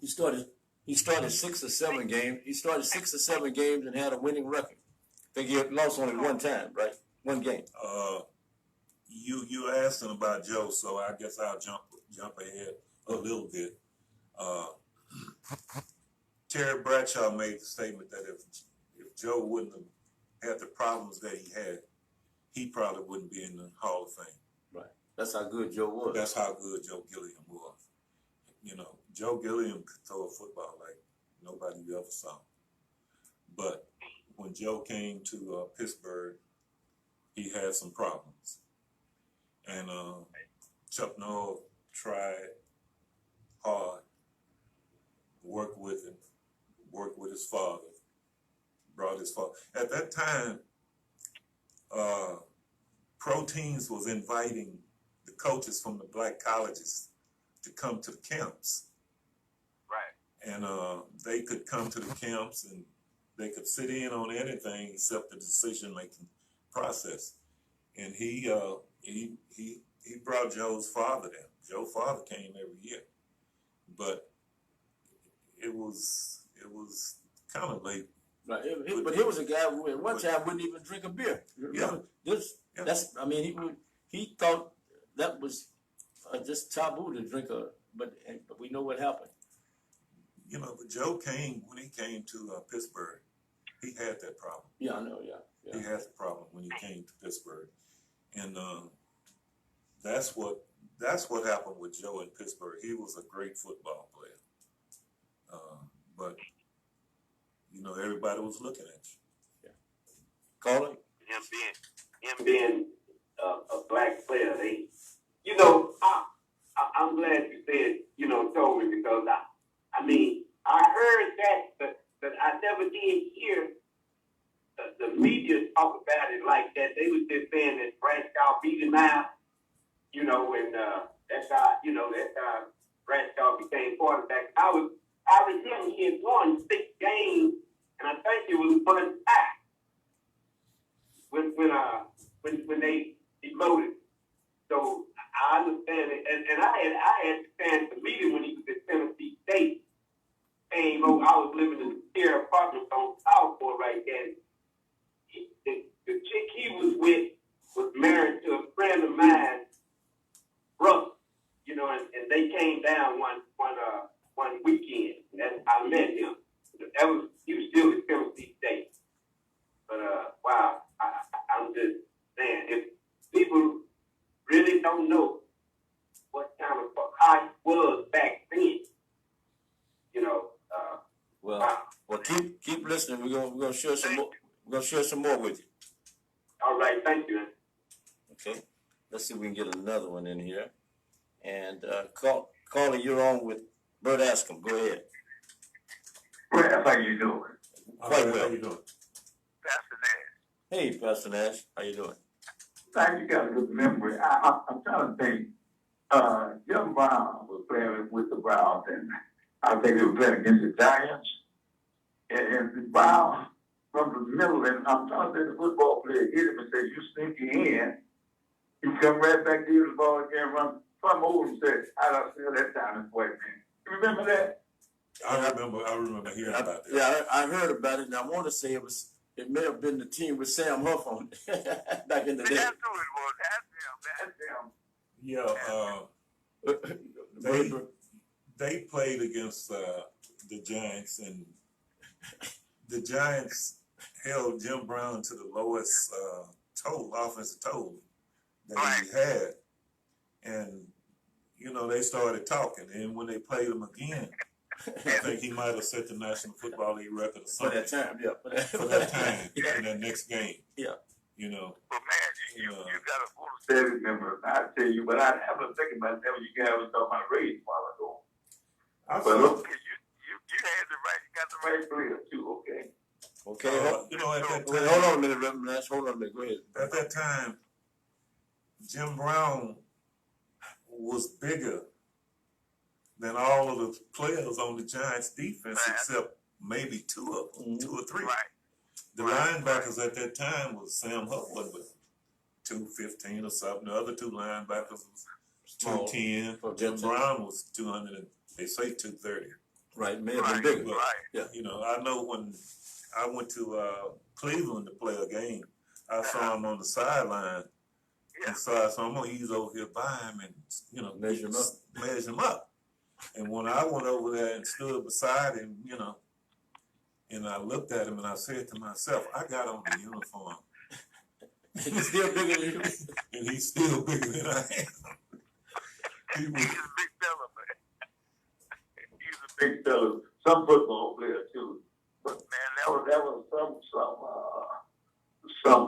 He started 6 or 7 games. He started 6 or 7 games and had a winning record. I think he had lost only one time, right? One game.
You asking about Joe, so I guess I'll jump ahead a little bit. Terry Bradshaw made the statement that if Joe wouldn't have had the problems that he had, he probably wouldn't be in the Hall of Fame.
Right. That's how good Joe was.
That's how good Joe Gilliam was. You know, Joe Gilliam could throw a football like nobody you ever saw. But when Joe came to Pittsburgh, he had some problems. And Chuck Noll tried hard, worked with him, worked with his father, brought his father. At that time, pro teams was inviting the coaches from the black colleges to come to the camps.
Right.
And they could come to the camps and they could sit in on anything except the decision-making process. And he brought Joe's father there. Joe's father came every year, but it was kind of late.
Right. But he was a guy who at one time wouldn't even drink a beer.
Yeah.
That's. I mean, he thought that was just taboo to drink but we know what happened.
You know, but Joe came when he came to Pittsburgh. He had that problem.
Yeah, I know. Yeah.
He had the problem when he came to Pittsburgh, and that's what happened with Joe in Pittsburgh. He was a great football player, but you know everybody was looking at you.
Yeah. Calling.
Him being a black player, you know, I'm glad you said, you know, told me, because I mean, I heard that, but I never did hear the media talk about it like that. They was just saying that Bradshaw beat him out, you know, and that's how Bradshaw became quarterback. I remember he had won 6 games, and I think it was one tie when they demoted. So I understand it, and I had the chance to meet him when he was at Tennessee State. Came over, I was living in the care apartments on Southport right there. The chick he was with was married to a friend of mine they came down one weekend. I met him. He was still at Tennessee State. But wow, I'm just saying, if people really don't know what kind of how it was back then, you know.
Well, keep listening. We're gonna share some more. We're gonna share some more with you.
All right, thank you.
Okay. Let's see if we can get another one in here. And caller, you're on with Bert Askson. Go ahead.
Well, how you doing?
Quite well.
How you doing?
Pastor Nash.
Hey, Pastor Nash, how you doing?
Now you got a good memory. I'm trying to think. Young Brown was playing with the Browns, and I think they were playing against the Giants. And the Brown from the middle, and I'm trying to think the football player hit him and said, "You sneaky in." He come right back to the ball again, run over and said, "I don't feel that time this way, man." You remember that?
I remember hearing about that.
Yeah, I heard about it, and I want to say it may have been the team with Sam Huff on it back in the day.
That's who it was. That's them.
Yeah, they played against the Giants, and the Giants held Jim Brown to the lowest offensive total that he had. And, they started talking. And when they played him again, I think he might have set the National Football League record or
For
something.
that time, yeah.
For that time, in that next game.
Yeah.
But man, you got a full steady memory. I tell you, but I haven't thinking about that when you guys was talking about race a while ago. But look, you had the right, you got the right player too, okay?
Okay.
At that time,
Hold on a minute, Reverend Nash. Hold on a minute. Go ahead.
At that time, Jim Brown was bigger than all of the players on the Giants defense, except maybe two of them, 2 or 3.
Right.
The linebackers at that time was Sam Huff, was 215 or something. The other 2 linebackers was 210. Jim Brown was 200, and they say 230.
Right, may have been bigger.
But,
Yeah.
I know when I went to Cleveland to play a game, I saw him on the sideline. And so I'm going to ease over here by him and,
Measure him up.
And when I went over there and stood beside him, and I looked at him and I said to myself, I got on the uniform.
He's still bigger than you.
And he's still bigger than I am.
He's a big fella, man. He's a big fella. Some football player too. But man, that was some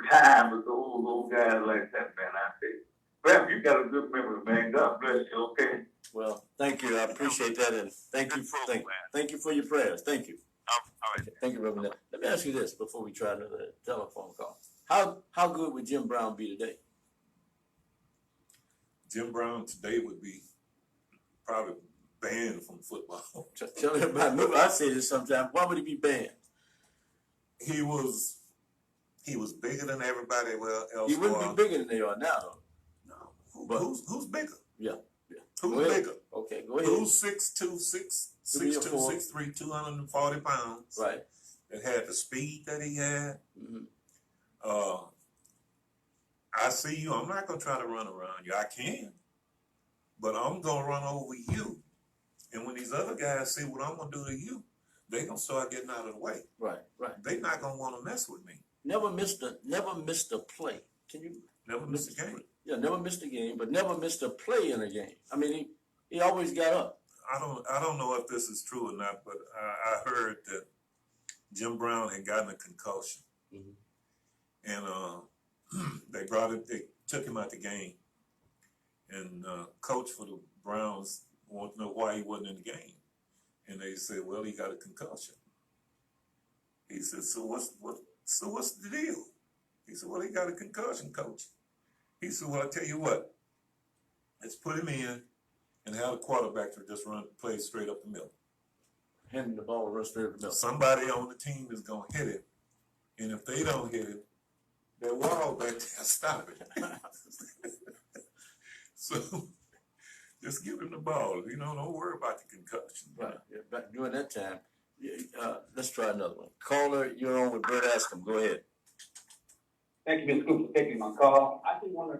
time with those guys like that, man. I think. Well, you got a good memory, man. God bless you. Okay.
Well, thank you. I appreciate that, and thank you for your prayers. Thank you.
All right.
Thank you, Reverend. Let me ask you this before we try another telephone call. How good would Jim Brown be today?
Jim Brown today would be probably banned from football.
Tell everybody. I say this sometimes. Why would he be banned?
He was bigger than everybody else.
He wouldn't be bigger than they are now, though.
No. Who's bigger?
Yeah.
Who's bigger?
Okay, go ahead.
Who's 6'2", 6'3", 240 pounds?
Right.
That had the speed that he had.
Mm-hmm.
I see you. I'm not gonna try to run around you. I can, but I'm gonna run over you. And when these other guys see what I'm gonna do to you, they gonna start getting out of the way.
Right.
They not gonna want to mess with me.
Never missed a play. Can you
never miss a game?
Yeah, never missed a game, but never missed a play in a game. I mean, he always got up.
I don't know if this is true or not, but I heard that Jim Brown had gotten a concussion, and they took him out the game, and coach for the Browns wanted to know why he wasn't in the game, and they said, well, he got a concussion. He said, so what's the deal? He said, well, he got a concussion, coach. He said, well, I tell you what, let's put him in and have a quarterback to just play straight up the middle.
Handing the ball, run straight up the middle.
Somebody on the team is going to hit it, and if they don't hit it, their wall back there stop it. So just give him the ball. Don't worry about the concussion.
Right. Yeah, back during that time, let's try another one. Caller, you're on with Bert Askson. Go ahead.
Thank you, Ms. Cooper, for taking my call. I just want to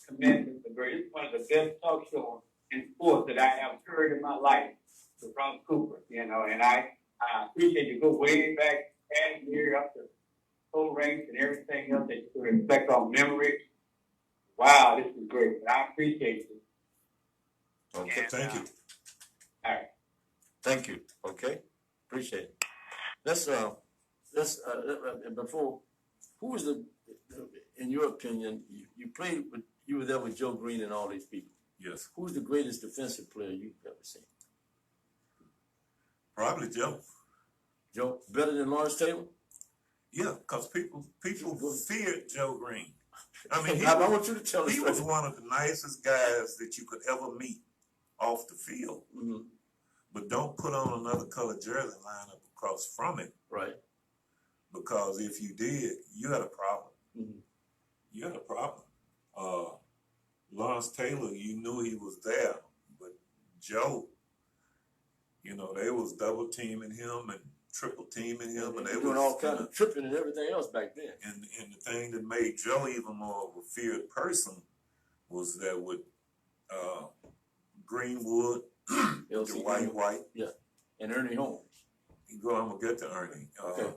commend Mr. Bert
is one of the best talk shows in sports that I have heard in my life. From Cooper, and I appreciate you go way back and year up to full ranks and everything else that you reflect on memory. Wow, this is great. I appreciate you.
Okay,
And,
Thank you.
All right.
thank you. Okay, appreciate it. Let's before, who was in your opinion, you were there with Joe Green and all these people.
Yes.
Who's the greatest defensive player you've ever seen?
Probably Joe.
Joe, better than Lawrence Taylor?
Yeah, because people feared Joe Green. I mean,
I want you to tell us.
he was one of the nicest guys that you could ever meet off the field.
Mm-hmm.
But don't put on another colored jersey line up across from it.
Right.
Because if you did, you had a problem.
Mm-hmm.
You had a problem. Lawrence Taylor, you knew he was there. But Joe, they was double teaming him and triple teaming him. And they
doing
was
all kind of tripping and everything else back then.
And the thing that made Joe even more of a feared person was that with Greenwood,
LC
White.
Yeah. And Ernie Holmes.
I'm going to get to Ernie.
Okay.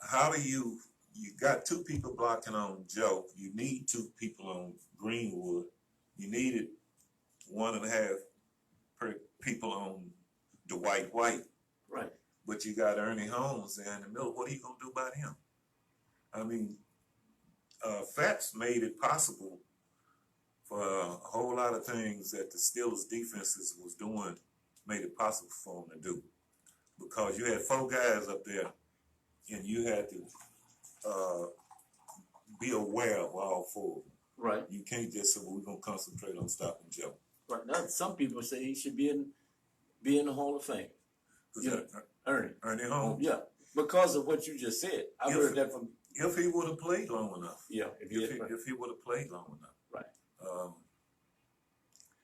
How do you got two people blocking on Joe. You need two people on Greenwood. You needed 1.5 people on Dwight White.
Right.
But you got Ernie Holmes there in the middle. What are you going to do about him? I mean, Fats made it possible for a whole lot of things that the Steelers defenses was doing, made it possible for them to do. Because you had 4 guys up there, and you had to be aware of all 4.
Right.
You can't just say, well, we're going to concentrate on stopping Joe.
Right. Now, some people say he should be in the Hall of Fame. Ernie
Holmes.
Yeah. Because of what you just said. I've heard that from.
If he would have played long enough.
Yeah.
If he would have played long enough.
Right.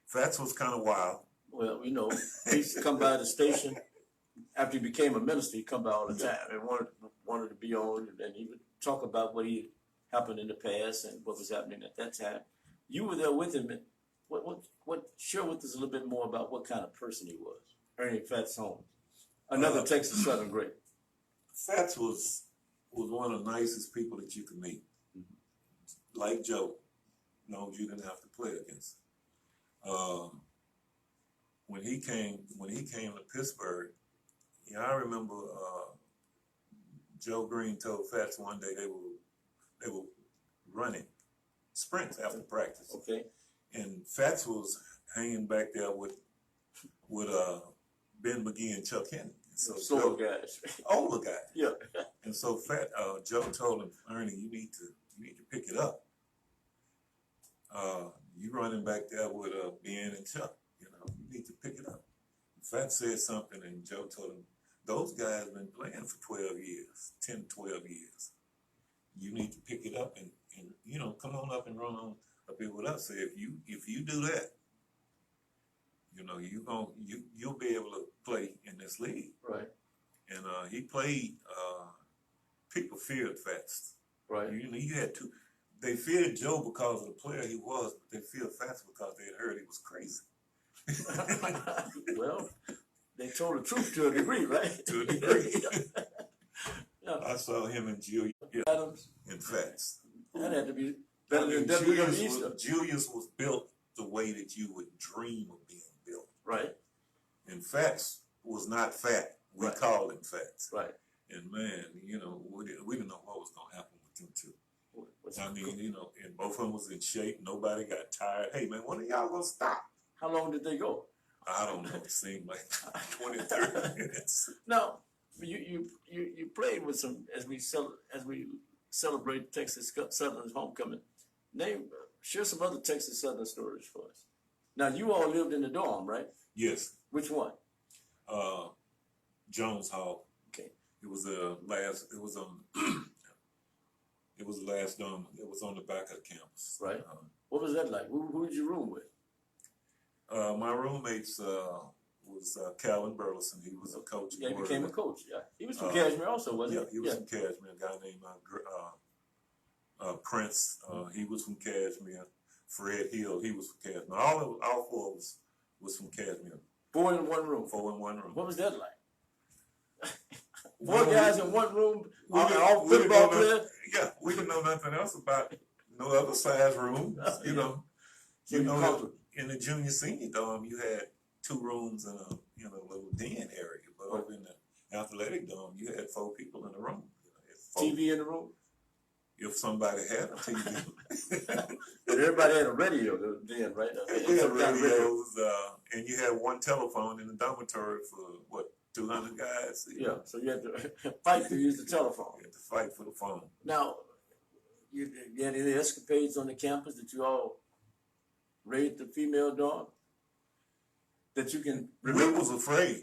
Fats was kind of wild.
Well, he used to come by the station after he became a minister. He'd come by all the time and wanted to be on, and he would talk about what he happened in the past and what was happening at that time. You were there with him. What? Share with us a little bit more about what kind of person he was. Ernie Fats Holmes, another Texas Southern great.
Fats was one of the nicest people that you could meet. Mm-hmm. Like Joe, no, you didn't have to play against. When he came to Pittsburgh, I remember Joe Green told Fats one day they were running sprints after practice.
Okay.
And Fats was hanging back there with Ben McGee and Chuck Henry. So
slower guys.
Older guy.
Yeah.
And so Joe told him, Ernie, you need to pick it up. You running back there with Ben and Chuck, you need to pick it up. Fats said something, and Joe told him, those guys been playing for 12 years, 10, 12 years. You need to pick it up and come on up and run on up here with us. Say if you do that, you'll be able to play in this league.
Right.
And he played. People feared Fats.
Right.
You had to. They feared Joe because of the player he was, but they feared Fats because they had heard he was crazy.
Well, they told the truth to a degree, right?
To a degree.
Yeah.
I saw him and Julius
Adams
and Fats.
That had to be better than WWE.
Julius was built the way that you would dream of being built.
Right.
And Fats was not fat. We called him Fats.
Right.
And man, we didn't know what was going to happen with them two. And both of them was in shape. Nobody got tired. Hey, man, when are y'all going to stop?
How long did they go?
I don't know. It seemed like 20, 30 minutes.
No, you played with some, as we celebrate Texas Southern's homecoming. Share some other Texas Southern stories for us. Now, you all lived in the dorm, right?
Yes.
Which one?
Jones Hall.
Okay.
It was the last. It was on. It was the last dorm. It was on the back of the campus.
Right. What was that like? Who did you room with?
My roommates was Calvin Burleson. He was a coach.
Yeah, he became a coach. Yeah, he was from Kashmere also, wasn't he?
Yeah, he was from Kashmere. A guy named Prince. He was from Kashmere. Fred Hill, he was from Kashmere. All four was from Kashmere.
4 in one room.
4 in one room.
What was that like?
Well,
Four guys in one room,
we didn't-
all
we didn't
football
know
players.
Yeah, we didn't know nothing else about no other size rooms. You know,
So you comfortable.
in the junior senior dorm, you had 2 rooms and a little den area, but over in the athletic dorm, you had 4 people in the room.
TV in the room.
If somebody had a TV.
But everybody had a radio then, right?
We had radios, and you had 1 telephone in the dormitory for, what, 200 guys?
Yeah, so you had to fight to use the telephone.
You had to fight for the phone.
Now, you had any escapades on the campus that you all raid the female dorm? That you can
We
remember?
was afraid.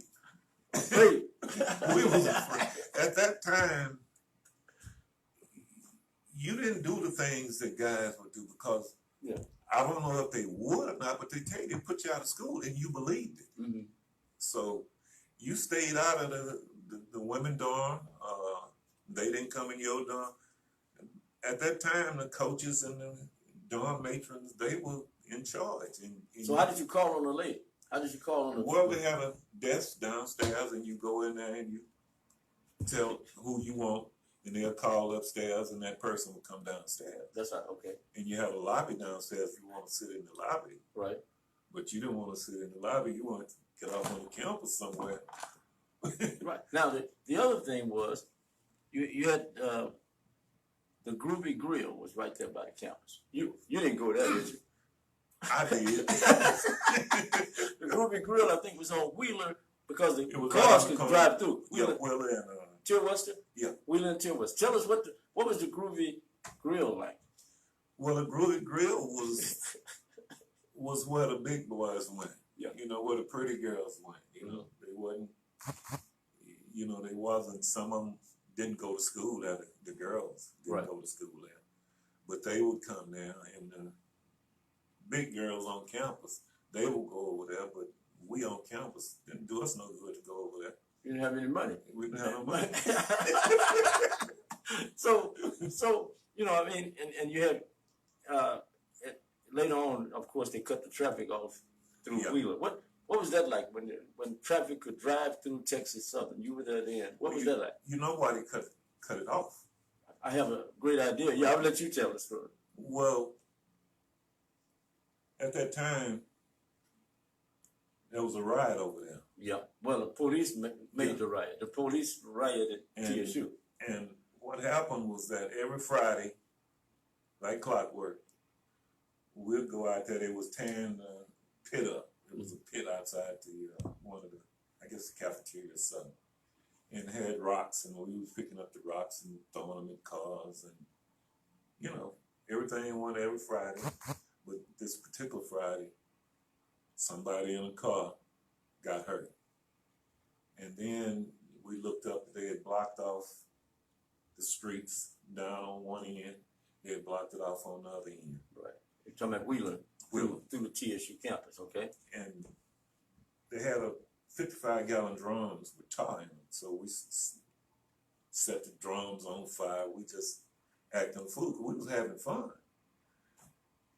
Afraid.
We was afraid. At that time, you didn't do the things that guys would do because
Yeah.
I don't know if they would or not, but they tell you they put you out of school and you believed it.
Mm-hmm.
So you stayed out of the women dorm. They didn't come in your dorm. At that time, the coaches and the dorm matrons, they were in charge. And
So how did you call on the lady? How did you call on the?
Well, we had a desk downstairs, and you go in there and you tell who you want, and they'll call upstairs, and that person will come downstairs.
That's right. Okay.
And you have a lobby downstairs if you want to sit in the lobby,
Right.
but you didn't want to sit in the lobby. You want to get off on the campus somewhere.
Right. Now the other thing was, you had the Groovy Grill was right there by the campus. You didn't go there, did you?
I did.
The Groovy Grill, I think, was on Wheeler because the
It was
cars
right on
could
the corner.
drive through.
Yeah,
Wheeler,
well, and
Tilwester?
yeah.
Wheeler and Tilwester. Tell us what was the Groovy Grill like?
Well, the Groovy Grill was where the big boys went.
Yeah.
You know, where the pretty girls went. You know, they wasn't. You know, they wasn't. Some of them didn't go to school there. The girls didn't
Right.
go to school there, but they would come there, and the big girls on campus, they would go over there. But we on campus didn't do us no good to go over there.
You didn't have any money.
We didn't have no money.
So you know, I mean, and you had later on, of course, they cut the traffic off through
Yeah.
Wheeler. What was that like when traffic could drive through Texas Southern? You were there then. What was that like?
You know why they cut it off?
I have a great idea. Yeah, I'll let you tell the story.
Well, at that time, there was a riot over there.
Yeah. Well, the police made the riot. The police rioted at
And-
TSU.
And what happened was that every Friday, like clockwork, we'd go out there. They was tearing the pit up. It was a pit outside the one of the, I guess, the cafeteria or something. And it had rocks, and we was picking up the rocks and throwing them in cars, and you know, everything went every Friday. But this particular Friday, somebody in a car got hurt. And then we looked up, they had blocked off the streets down on one end. They had blocked it off on the other end.
Right. You're talking about Wheeler.
Wheeler.
Through the TSU campus, okay?
And they had a 55-gallon drums with tar in them. So we set the drums on fire. We just acting a fool because we was having fun.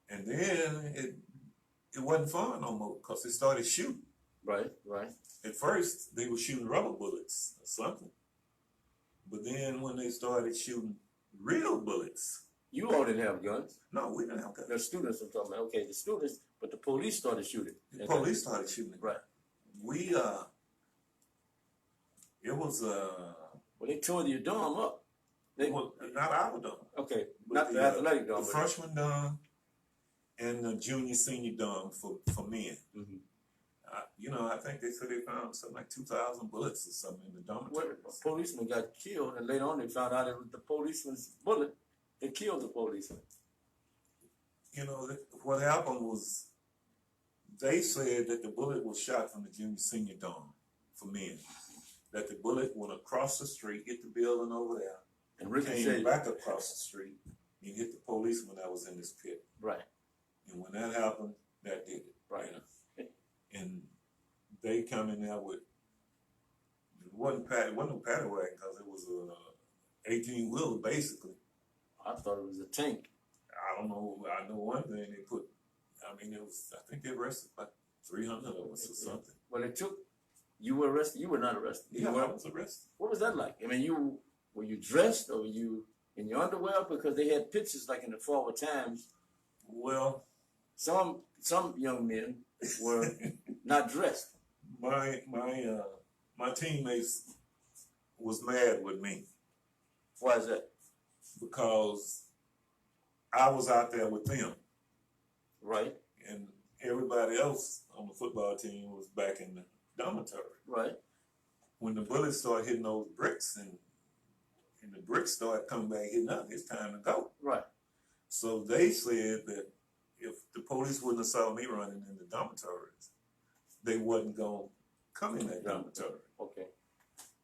And then it wasn't fun no more because they started shooting.
Right.
At first, they were shooting rubber bullets or something. But then when they started shooting real bullets,
You all didn't have guns.
no, we didn't have guns.
The students I'm talking about. Okay, the students, but the police started shooting.
The police started shooting.
Right.
It was,
Well, they tore your dorm up.
well, not our dorm.
Okay,
but
not the athletic dorm.
The
but-
freshman dorm and the junior senior dorm for men.
Mhm.
You know, I think they said they found something like 2,000 bullets or something in the
Well,
dormitory.
a policeman got killed, and later on they found out it was the policeman's bullet that killed the policeman.
You know, what happened was they said that the bullet was shot from the junior senior dorm for men. That the bullet went across the street, hit the building over there,
And
came
ricocheted.
back across the street, and hit the policeman that was in this pit.
Right.
And when that happened, that did it.
Right.
You know? And they come in there with, it wasn't no paddy wagon because it was a 18-wheeler basically.
I thought it was a tank.
I don't know. I know one thing, they put I mean, I think they arrested like 300 of us or something.
Well, you were arrested. You were not arrested.
Yeah, I was arrested.
What was that like? I mean, were you dressed or were you in your underwear? Because they had pictures like in the forward times.
Well,
some young men were not dressed.
My teammates was mad with me
Why is that?
because I was out there with them,
Right,
and everybody else on the football team was back in the dormitory.
right.
When the bullets started hitting those bricks and the bricks started coming back hitting up, it's time to go.
Right.
So they said that if the police wouldn't have saw me running in the dormitories, they wasn't going to come in that dormitory.
Okay.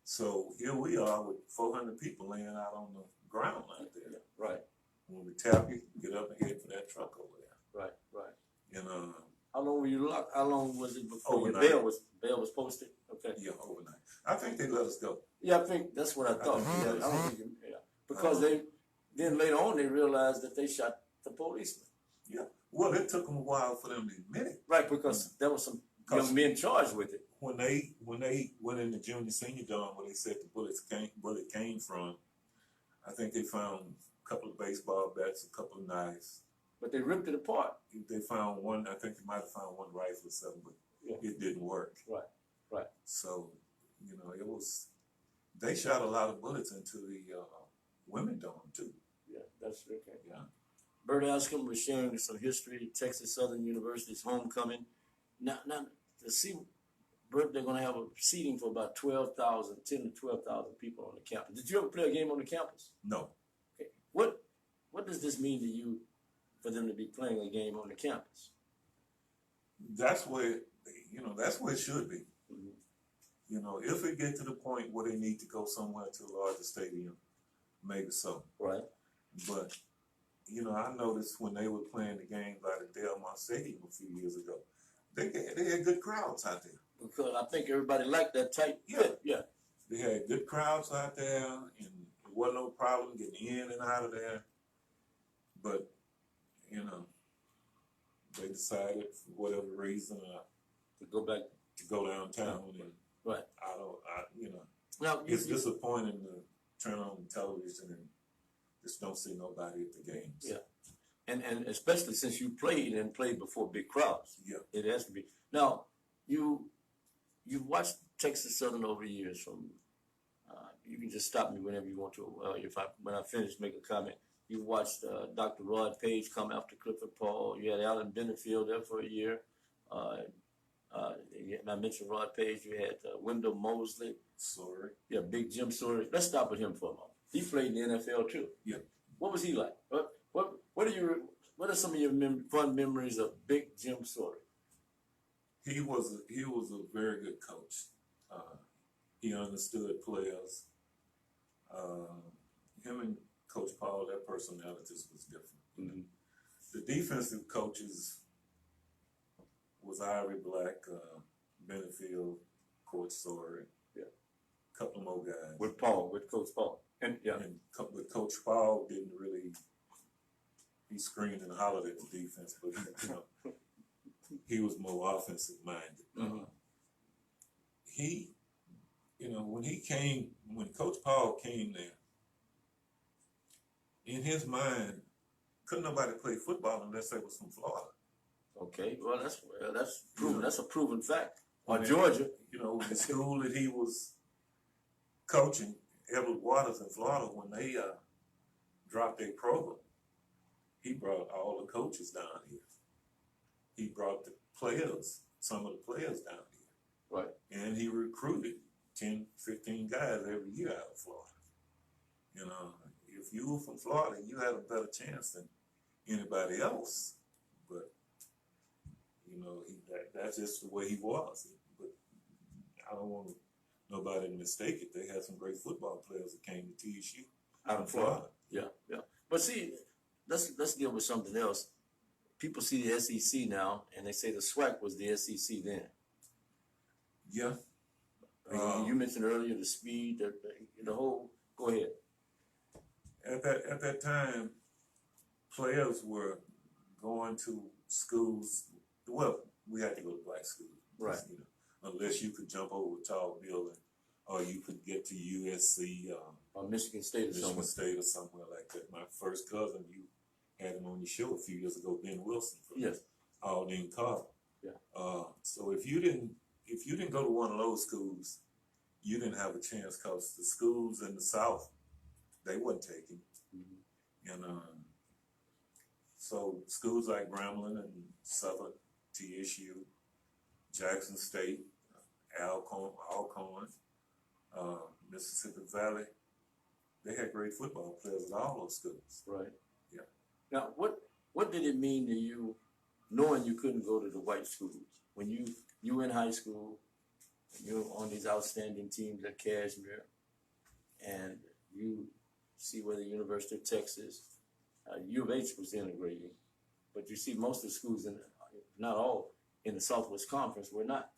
So here we are with 400 people laying out on the ground out there.
Right,
When we tap you, get up and head for that truck over there.
right, right.
And
How long were you locked? How long was it before
Overnight.
your bail was posted? Okay.
yeah, overnight. I think they let us go.
Yeah, I think that's what I thought.
think
Yeah,
they
I don't think because then later on they realized that they shot the policeman.
Yeah. Well, it took them a while for them to admit it.
Right, because there was some young men charged with it.
When they went in the junior senior dorm where they said the bullet came from, I think they found a couple of baseball bats, a couple of knives.
But they ripped it apart.
They found one. I think they might have found one rifle or something, but it didn't work.
Right, right.
So, it was. They shot a lot of bullets into the women dorm too.
Yeah, that's okay.
Yeah.
Bert Askson was sharing some history, Texas Southern University's homecoming. Now to see Bert, they're going to have a seating for about 10 to 12,000 people on the campus. Did you ever play a game on the campus?
No.
Okay. What does this mean to you for them to be playing a game on the campus?
That's where that's where it should be.
Mm-hmm.
If it get to the point where they need to go somewhere to a larger stadium, maybe so.
Right.
But I noticed when they were playing the game by the Delmont Stadium a few years ago, they had good crowds out there.
Because I think everybody liked that tight fit. Yeah.
They had good crowds out there, and there wasn't no problem getting in and out of there. But they decided for whatever reason
To go back.
to go downtown, and
Right. Now,
it's disappointing to turn on television and just don't see nobody at the games.
Yeah. And especially since you played before big crowds.
Yeah.
It has to be. Now, you've watched Texas Southern over the years. You can just stop me whenever you want to. When I finish, make a comment. You watched Dr. Rod Page come after Clifford Paul. You had Allen Benefield there for a year. I mentioned Rod Page. You had Wendell Mosley.
Sorry.
Yeah, Big Jim Sawyer. Let's stop with him for a moment. He played in the NFL too.
Yeah.
What was he like? What are some of your fun memories of Big Jim Sawyer?
He was a very good coach. He understood players. Him and Coach Paul, their personalities was different.
Mm-hmm.
The defensive coaches was Ivory Black, Benefield, Coach Sawyer, a couple more guys.
With Coach Paul. And
But Coach Paul didn't really. He screamed and hollered at the defense, but he was more offensive minded.
Mm-hmm.
When Coach Paul came there, in his mind, couldn't nobody play football unless they was from Florida.
Okay, well that's proven. That's a proven fact. Or Georgia.
The school that he was coaching, Edward Waters in Florida, when they dropped their program, he brought all the coaches down here. He brought some of the players down here.
Right.
And he recruited 10, 15 guys every year out of Florida. If you were from Florida, you had a better chance than anybody else. But, that's just the way he was. But I don't want nobody to mistake it. They had some great football players that came to TSU
Out of Florida. Yeah. But see, let's deal with something else. People see the SEC now, and they say the SWAC was the SEC then.
Yeah.
You mentioned earlier the speed, the whole. Go ahead.
At that time, players were going to schools, well, we had to go to black schools.
Right.
You know, unless you could jump over a tall building, or you could get to USC,
Or Michigan State or
Michigan
somewhere.
State or somewhere like that. My first cousin, you had him on your show a few years ago, Ben Wilson from
Yes.
Aldine Carter.
Yeah.
So if you didn't go to one of those schools, you didn't have a chance, because the schools in the South, they wasn't taking.
Mm-hmm.
And so schools like Grambling and Southern, TSU, Jackson State, Alcorn, Mississippi Valley, they had great football players at all those schools.
Right.
Yeah.
Now, what did it mean to you, knowing you couldn't go to the white schools when you were in high school, you're on these outstanding teams at Kashmere, and you see where the University of Texas, U of H was integrating, but you see most of the schools, not all, in the Southwest Conference were not.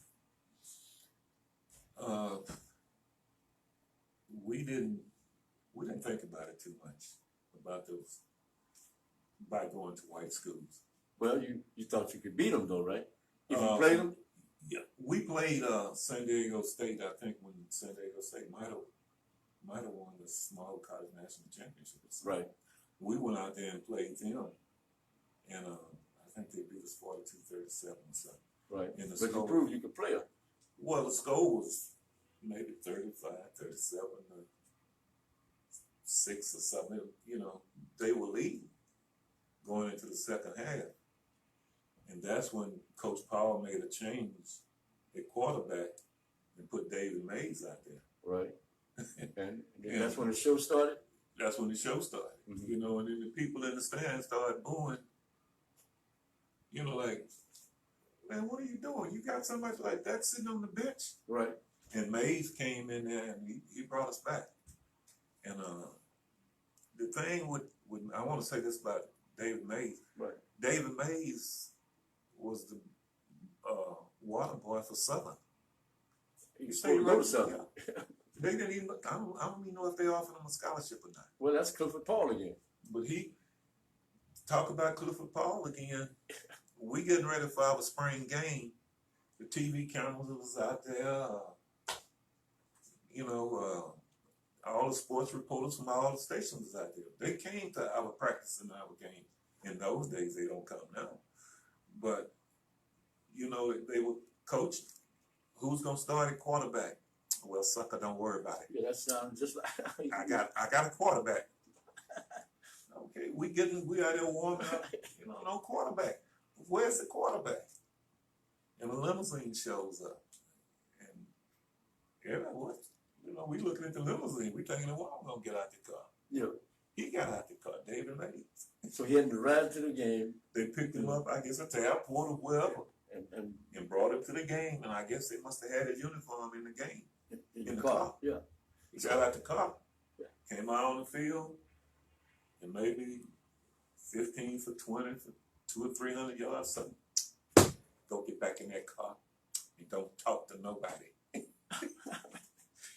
We didn't think about it too much about going to white schools.
Well, you thought you could beat them though, right? If you
Uh,
played them?
Yeah, we played San Diego State. I think when San Diego State might have won the small college national championship.
Right.
We went out there and played them, and I think they beat us 42-37 or something.
Right.
And the
But you
score-
proved you could play them.
Well, the score was maybe 35-37 or 6 or something. You know, they were leading going into the second half. And that's when Coach Powell made a change at quarterback and put David Mays out there.
Right. And that's when the show started?
That's when the show started.
Mhm.
You know, and then the people in the stands started booing. You know, like, man, what are you doing? You got somebody like that sitting on the bench?
Right.
And Mays came in there and he brought us back. And the thing with I want to say this about David Mays.
Right.
David Mays was the water boy for Southern.
You say you go to Southern.
Yeah. They didn't even. I don't even know if they offered him a scholarship or not.
Well, that's Clifford Paul again.
But talk about Clifford Paul again. We getting ready for our spring game. The TV cameras was out there. All the sports reporters from all the stations was out there. They came to our practice and our game. In those days, they don't come now. But, you know, they were, Coach, who's going to start at quarterback? Well, sucker, don't worry about it.
Yeah, that sounds just like
I got a quarterback. Okay, we out there warming up. You know, no quarterback. Where's the quarterback? And the limousine shows up. And what? You know, we looking at the limousine. We thinking, well, I'm gonna get out the car.
Yeah.
He got out the car, David Mays.
So he had to ride to the game.
They picked him up, I guess, at the airport or wherever, and brought him to the game. And I guess they must have had his uniform in the game.
In the car. Yeah.
He got out the car,
Yeah.
came out on the field, and maybe 15 for 20 for 200 or 300 yards, something. Go get back in that car and don't talk to nobody.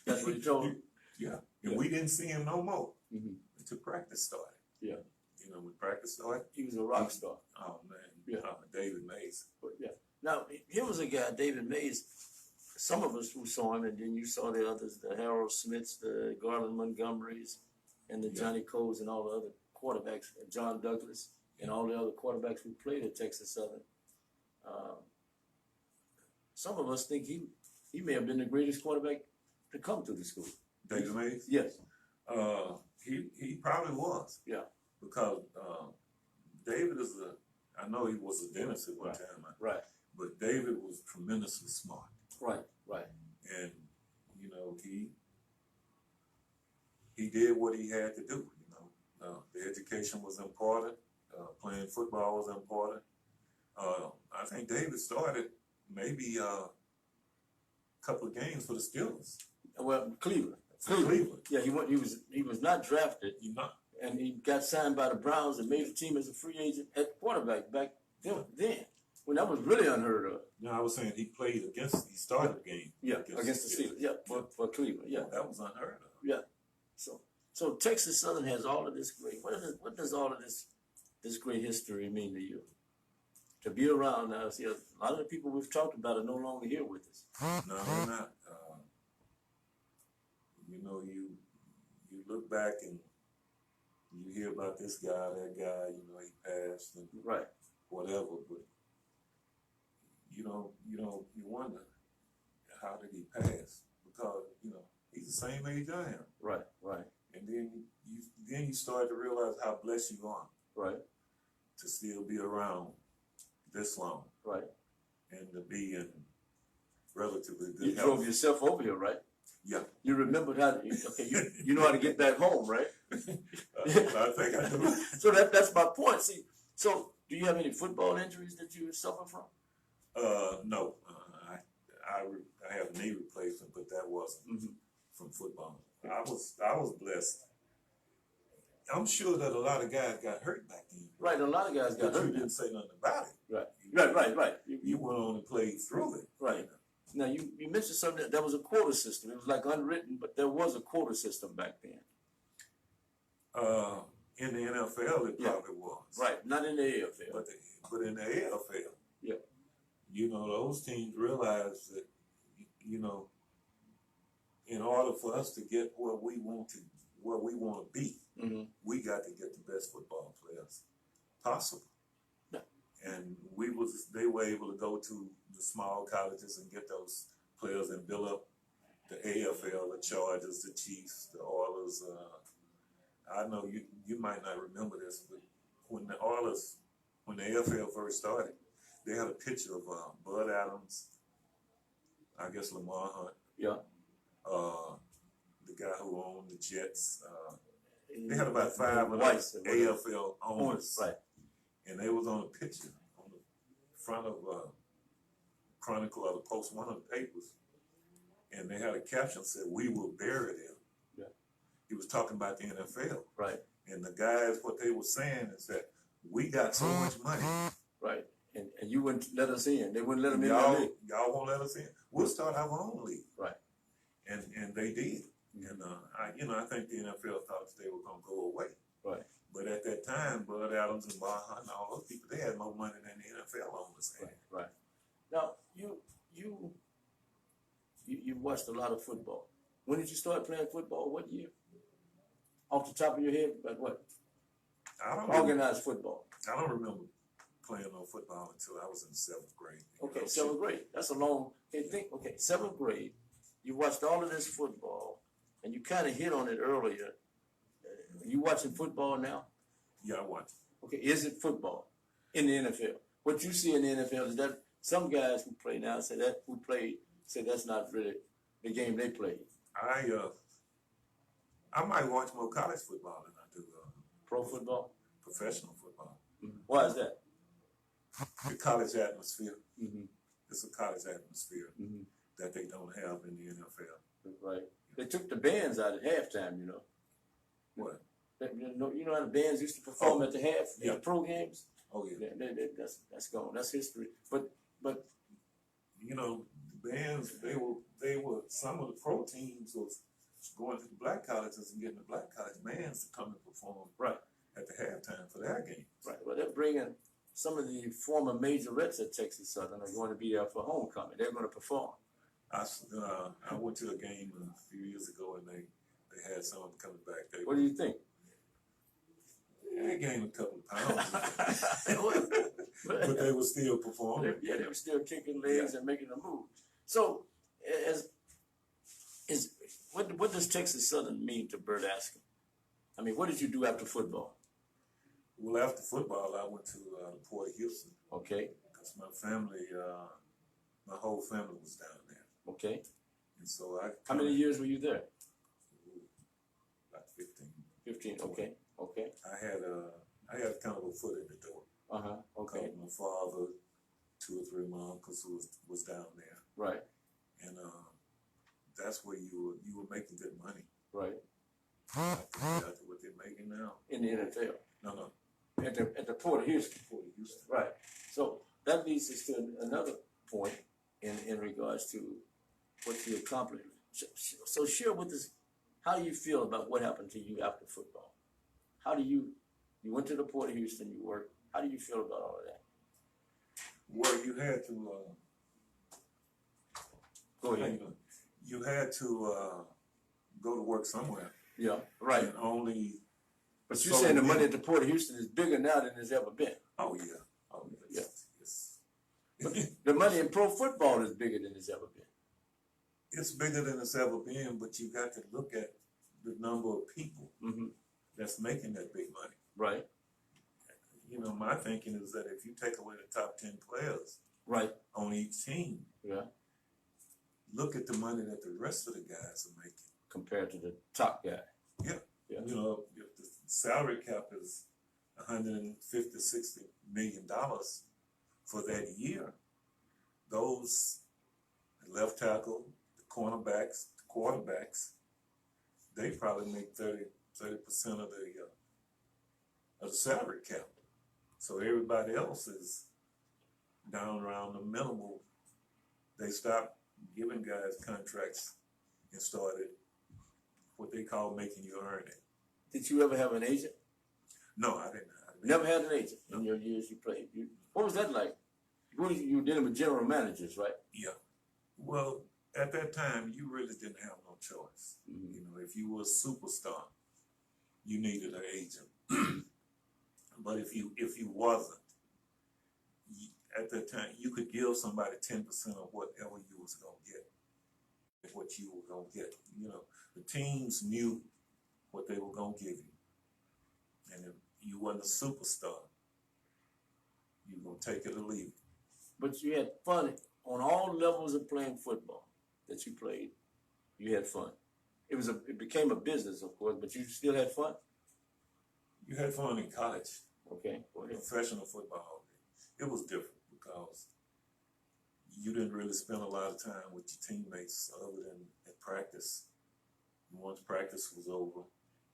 That's what he told him.
Yeah. And we didn't see him no more
Mm-hmm.
until practice started.
Yeah.
You know, when practice started,
He was a rock star.
oh man,
Yeah.
David Mays.
But yeah. Now, here was a guy, David Mays. Some of us who saw him, and then you saw the others, the Harold Smiths, the Garland Montgomerys, and the Johnny Coles, and all the other quarterbacks, John Douglas, and all the other quarterbacks who played at Texas Southern. Some of us think he may have been the greatest quarterback to come to the school.
David Mays?
Yes.
He probably was.
Yeah.
Because David I know he was a dentist at one
Right.
time.
Right.
But David was tremendously smart.
Right. Right.
And, you know, he did what he had to do, you know. The education was important. Playing football was important. I think David started maybe a couple of games for the Steelers.
Well, Cleveland.
Cleveland.
Yeah, he was not drafted,
You know,
and he got signed by the Browns and made the team as a free agent at quarterback back then. When that was really unheard of.
no, I was saying he started the game.
Yeah, against the Steelers. Yeah, for Cleveland. Yeah.
That was unheard of.
Yeah. So Texas Southern has all of this great. What does all of this great history mean to you? to be around now. See, a lot of the people we've talked about are no longer here with us.
No, they're not. You know, you look back and you hear about this guy, that guy. You know, he passed and
Right.
whatever, but you wonder how did he pass? Because he's the same age I am,
Right. Right.
and then you start to realize how blessed you are
Right.
to still be around this long
Right.
and to be in relatively good
You
health.
drove yourself over here, right?
Yeah,
You remembered how to, okay, you know how to get back home, right?
I think I do.
So that's my point. See, so do you have any football injuries that you suffer from?
No, I have knee replacement, but that wasn't from football. I was blessed. I'm sure that a lot of guys got hurt back then.
Right, a lot of guys got
But you
hurt.
didn't say nothing about it.
Right.
You went on and played through it.
Right. Now, you mentioned something that there was a quota system. It was like unwritten, but there was a quota system back then.
In the NFL, it probably was.
Right, not in the AFL.
But in the AFL,
Yeah.
Those teams realized that, in order for us to get where we want to be, we got to get the best football players possible.
Yeah.
And they were able to go to the small colleges and get those players and build up the AFL, the Chargers, the Chiefs, the Oilers. I know you might not remember this, but when the AFL first started, they had a picture of Bud Adams, I guess Lamar Hunt,
Yeah.
the guy who owned the Jets. They had about 5 of
Weiss
those
and whatever.
AFL owners,
Right.
and they was on a picture on the front of Chronicle or the Post, one of the papers, and they had a caption that said, "We will bury them."
Yeah.
He was talking about the NFL.
Right.
And the guys, what they were saying is that we got so much money.
Right. And you wouldn't let us in. They wouldn't let them in the league.
Y'all won't let us in. We'll start our own league.
Right.
And they did. And I think the NFL thought they were gonna go away.
Right.
But at that time, Bud Adams and Lamar Hunt and all those people, they had more money than the NFL owners had.
Right. Now you watched a lot of football. When did you start playing football? What year? Off the top of your head, but what? Organized football.
I don't remember playing no football until I was in 7th grade.
Okay, 7th grade. That's a long. Okay, 7th grade. You watched all of this football, and you kind of hit on it earlier. You watching football now?
Yeah, I watched.
Okay, is it football in the NFL? What you see in the NFL is that some guys who play now say that's not really the game they play.
I might watch more college football than I do
Pro football?
professional football.
Mm-hmm. Why is that?
The college atmosphere.
Mm-hmm.
It's a college atmosphere
Mm-hmm.
that they don't have in the NFL.
Right. They took the bands out at halftime, you know.
What?
You know how the bands used to perform at the half in the pro games?
Oh yeah.
That's gone. That's history. But
the bands they were some of the pro teams was going to the black colleges and getting the black college bands to come and perform
right
at the halftime for their game.
Right. Well, they're bringing some of the former majorettes at Texas Southern are going to be there for homecoming. They're going to perform.
I went to a game a few years ago and they had some of them coming back.
What do you think?
They gained a couple of pounds, but they were still performing.
They were still kicking legs and making a move. So, what does Texas Southern mean to Bert Askson? I mean, what did you do after football?
Well, after football, I went to Port Houston. Okay. Because my family, my whole family was down there.
Okay.
And so
How many years were you there?
About 15.
15. Okay. Okay.
I had kind of a foot in the door.
Okay.
My father, 2 or 3 of my uncles who was down there.
Right.
And that's where you were making good money.
Right.
I think that's what they're making now.
In the NFL.
No.
At the Port of Houston.
Port of Houston.
Right. So that leads us to another point in regards to what you accomplished. So share with us how you feel about what happened to you after football. How do you went to the Port of Houston, you worked. How do you feel about all of that?
Well, you had to,
Go ahead.
you had to, go to work somewhere.
Yeah, right.
And only,
But you're
So
saying the
then-
money at the Port of Houston is bigger now than it's ever been.
oh yeah, oh yeah. Yes.
The money in pro football is bigger than it's ever been.
It's bigger than it's ever been, but you got to look at the number of people
Mm-hmm.
that's making that big money.
Right,
You know, my thinking is that if you take away the top 10 players
right,
on each team,
yeah,
look at the money that the rest of the guys are making.
compared to the top guy.
Yeah.
Yeah.
You know, if the salary cap is $150-60 million for that year, those left tackle, the cornerbacks, the quarterbacks, they probably make 30% of the salary cap. So everybody else is down around the minimal. They stopped giving guys contracts and started what they call making you earn it.
Did you ever have an agent?
No, I didn't.
Never had an agent in your years you played. What was that like? You were dealing with general managers, right?
Yeah. Well, at that time, you really didn't have no choice.
Mm-hmm.
You know, if you were a superstar, you needed an agent. But if you wasn't, at that time, you could give somebody 10% of whatever you was gonna get, what you were gonna get. You know, the teams knew what they were gonna give you, and if you wasn't a superstar, you were gonna take it or leave it.
But you had fun on all levels of playing football that you played. You had fun. It became a business, of course, but you still had fun.
You had fun in college.
Okay, go ahead.
Professional football, it was different because you didn't really spend a lot of time with your teammates other than at practice. And once practice was over,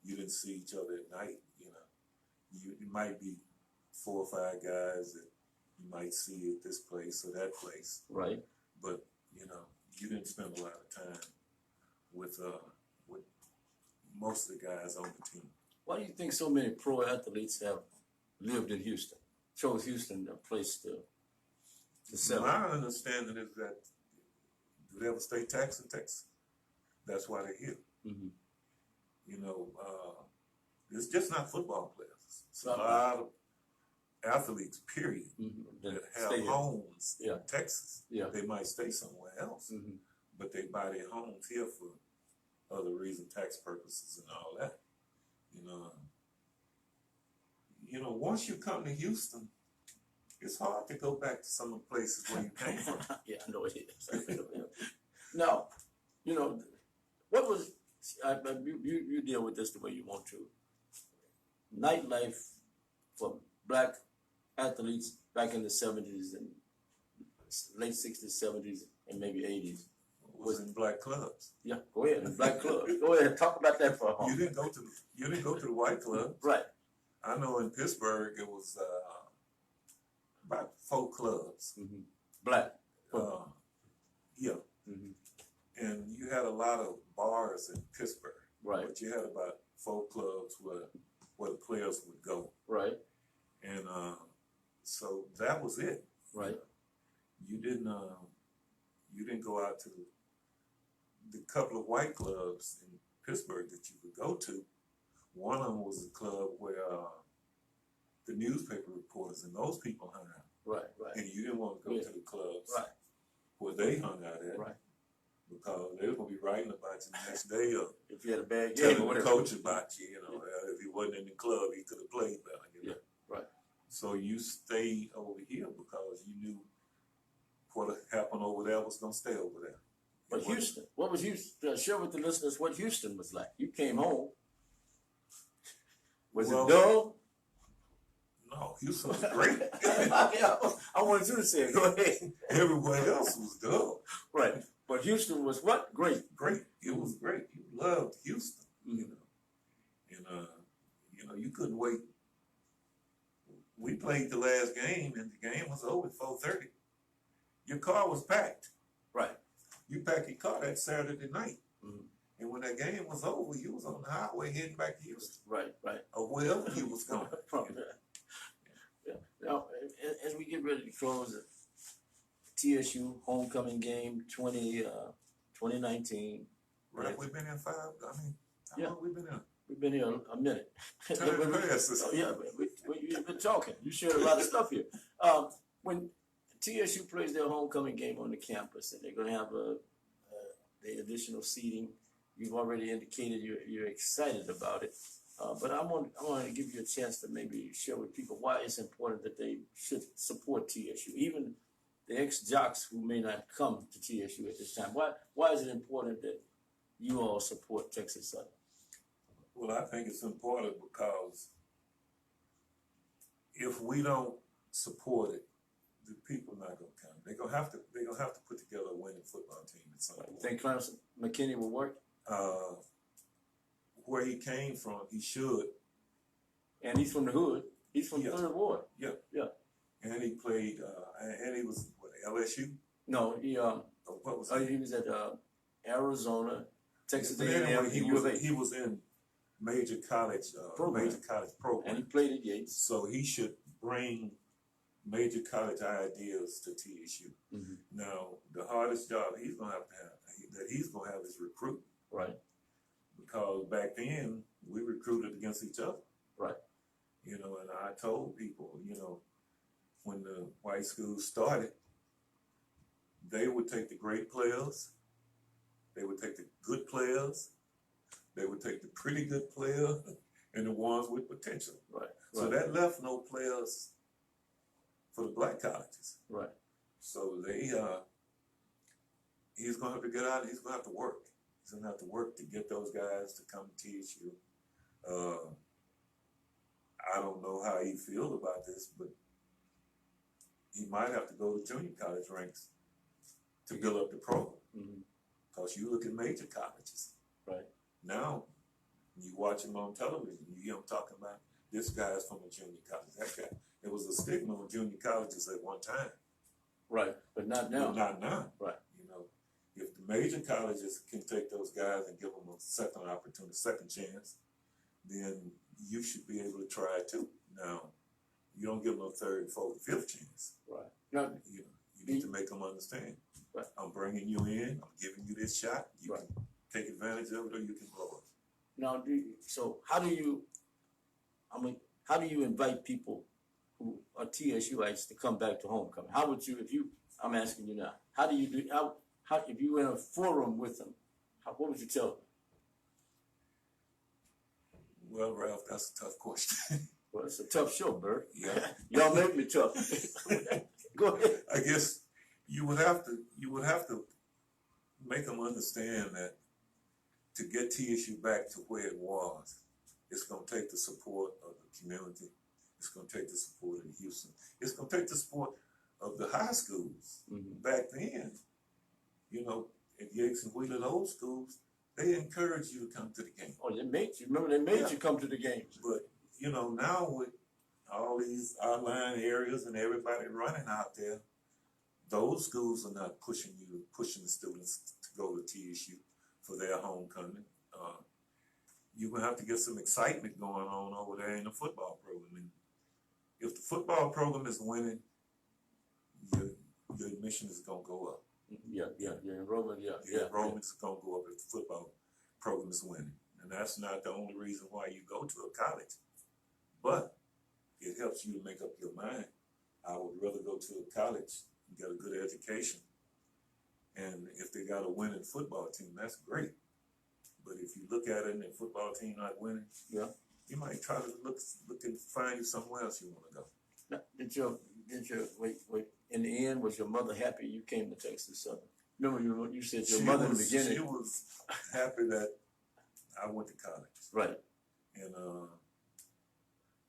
you didn't see each other at night. You know, it might be 4 or 5 guys that you might see at this place or that place,
Right.
but you know, you didn't spend a lot of time with most of the guys on the team.
Why do you think so many pro athletes have lived in Houston? Chose Houston a place to settle?
My understanding is that do they have a state tax in Texas? That's why they're here.
Mm-hmm.
You know, it's just not football players. It's a
Right.
lot of athletes, period,
Mm-hmm.
that have homes
Yeah.
in Texas.
Yeah.
They might stay somewhere else,
Mm-hmm.
but they buy their homes here for other reasons, tax purposes and all that. You know, once you come to Houston, it's hard to go back to some of the places where you came from.
Yeah, I know it is. Now, you know, what was you deal with this the way you want to? Nightlife for black athletes back in the 70s and late 60s, 70s, and maybe 80s.
Was in black clubs.
Yeah, go ahead. In black clubs. Go ahead. Talk about that for a moment.
You didn't go to the white club.
Right.
I know in Pittsburgh it was about 4 clubs.
Mm-hmm. Black.
Yeah.
Mm-hmm.
And you had a lot of bars in Pittsburgh.
Right.
But you had about 4 clubs where the players would go.
Right.
And so that was it.
Right.
You didn't go out to the couple of white clubs in Pittsburgh that you could go to. One of them was a club where the newspaper reporters and those people hung out.
Right. Right.
And you didn't want to go to the clubs
Right.
where they hung out at.
Right.
Because they were going to be writing about you the next day or
If you had a bad game or
telling the
whatever.
coach about you, you know. If he wasn't in the club, he could have played better. You know?
Yeah, right.
So you stayed over here because you knew what happened over there was going to stay over there.
But Houston, what was Houston? Share with the listeners what Houston was like. You came home. Was
Well,
it dull?
No, Houston was great.
I wanted you to say it. Go ahead.
Everywhere else was dull.
Right. But Houston was what? Great.
Great. It was great. You loved Houston, you know. And, you know, you couldn't wait. We played the last game, and the game was over at 4:30. Your car was packed.
Right.
You packed your car that Saturday night.
Mm-hmm.
And when that game was over, you was on the highway heading back to Houston.
Right. Right.
Or wherever you was going.
Yeah. Now, as we get ready to close, TSU homecoming game 2019.
Right, we've been in 5, I mean, how
Yeah.
long we been in?
We've been here a minute.
Time passes.
Oh, yeah, we've been talking. You shared a lot of stuff here. When TSU plays their homecoming game on the campus, and they're going to have the additional seating, you've already indicated you're excited about it. But I want to give you a chance to maybe share with people why it's important that they should support TSU, even the ex-jocks who may not come to TSU at this time. Why is it important that you all support Texas Southern?
Well, I think it's important because if we don't support it, the people not gonna come. They're gonna have to put together a winning football team at some point.
Think Clarence McKinney will work?
Where he came from, he should.
And he's from the hood. He's from the
Yes.
3rd Ward.
Yeah.
Yeah.
And he played, and he was what, LSU?
No, he
What was
he was at Arizona, Texas
But
A&M,
anyway,
and U of A.
he was in major college
Program.
program.
And he played at Yates.
So he should bring major college ideas to TSU.
Mm-hmm.
Now, the hardest job he's gonna have is recruit.
Right.
Because back then we recruited against each other.
Right.
You know, and I told people, you know, when the white schools started, they would take the great players, they would take the good players, they would take the pretty good players, and the ones with potential.
Right.
So that left no players for the black colleges.
Right.
So he's gonna have to get out, he's gonna have to work. He's gonna have to work to get those guys to come to TSU. I don't know how he feels about this, but he might have to go to junior college ranks to build up the program.
Mm-hmm.
Because you look at major colleges.
Right.
Now, you watch him on television, you hear him talking about this guy's from a junior college, that guy. There was a stigma on junior colleges at one time.
Right. But not now.
But not now.
Right.
You know, if the major colleges can take those guys and give them a second opportunity, second chance, then you should be able to try it too. Now, you don't give them a third, fourth, fifth chance.
Right. Now,
You need to make them understand.
Right.
I'm bringing you in. I'm giving you this shot. You
Right.
can take advantage of it, or you can blow it.
now, how do you invite people who are TSUites to come back to homecoming? How would you, I'm asking you now, how if you were in a forum with them, what would you tell them?
Well, Ralph, that's a tough question.
Well, it's a tough show, Bert.
Yeah.
Y'all make me tough. Go ahead.
I guess you would have to make them understand that to get TSU back to where it was, it's going to take the support of the community. It's going to take the support of Houston. It's going to take the support of the high schools.
Mm-hmm.
Back then, you know, at Yates and Wheeler, old schools, they encouraged you to come to the game.
Oh, they made you. Remember, they made you come to the games.
But, you know, now with all these outlying areas and everybody running out there, those schools are not pushing the students to go to TSU for their homecoming. You're going to have to get some excitement going on over there in the football program. And if the football program is winning, your admission is going to go up.
Yeah, your enrollment,
Your enrollment is going to go up if the football program is winning. And that's not the only reason why you go to a college. But it helps you to make up your mind. I would rather go to a college and get a good education. And if they got a winning football team, that's great. But if you look at it and the football team not winning,
Yeah.
you might try to look and find you somewhere else you want to go.
Now, did your wait, in the end, was your mother happy you came to Texas Southern? Remember you said your mother in the beginning.
She was happy that I went to college.
Right.
And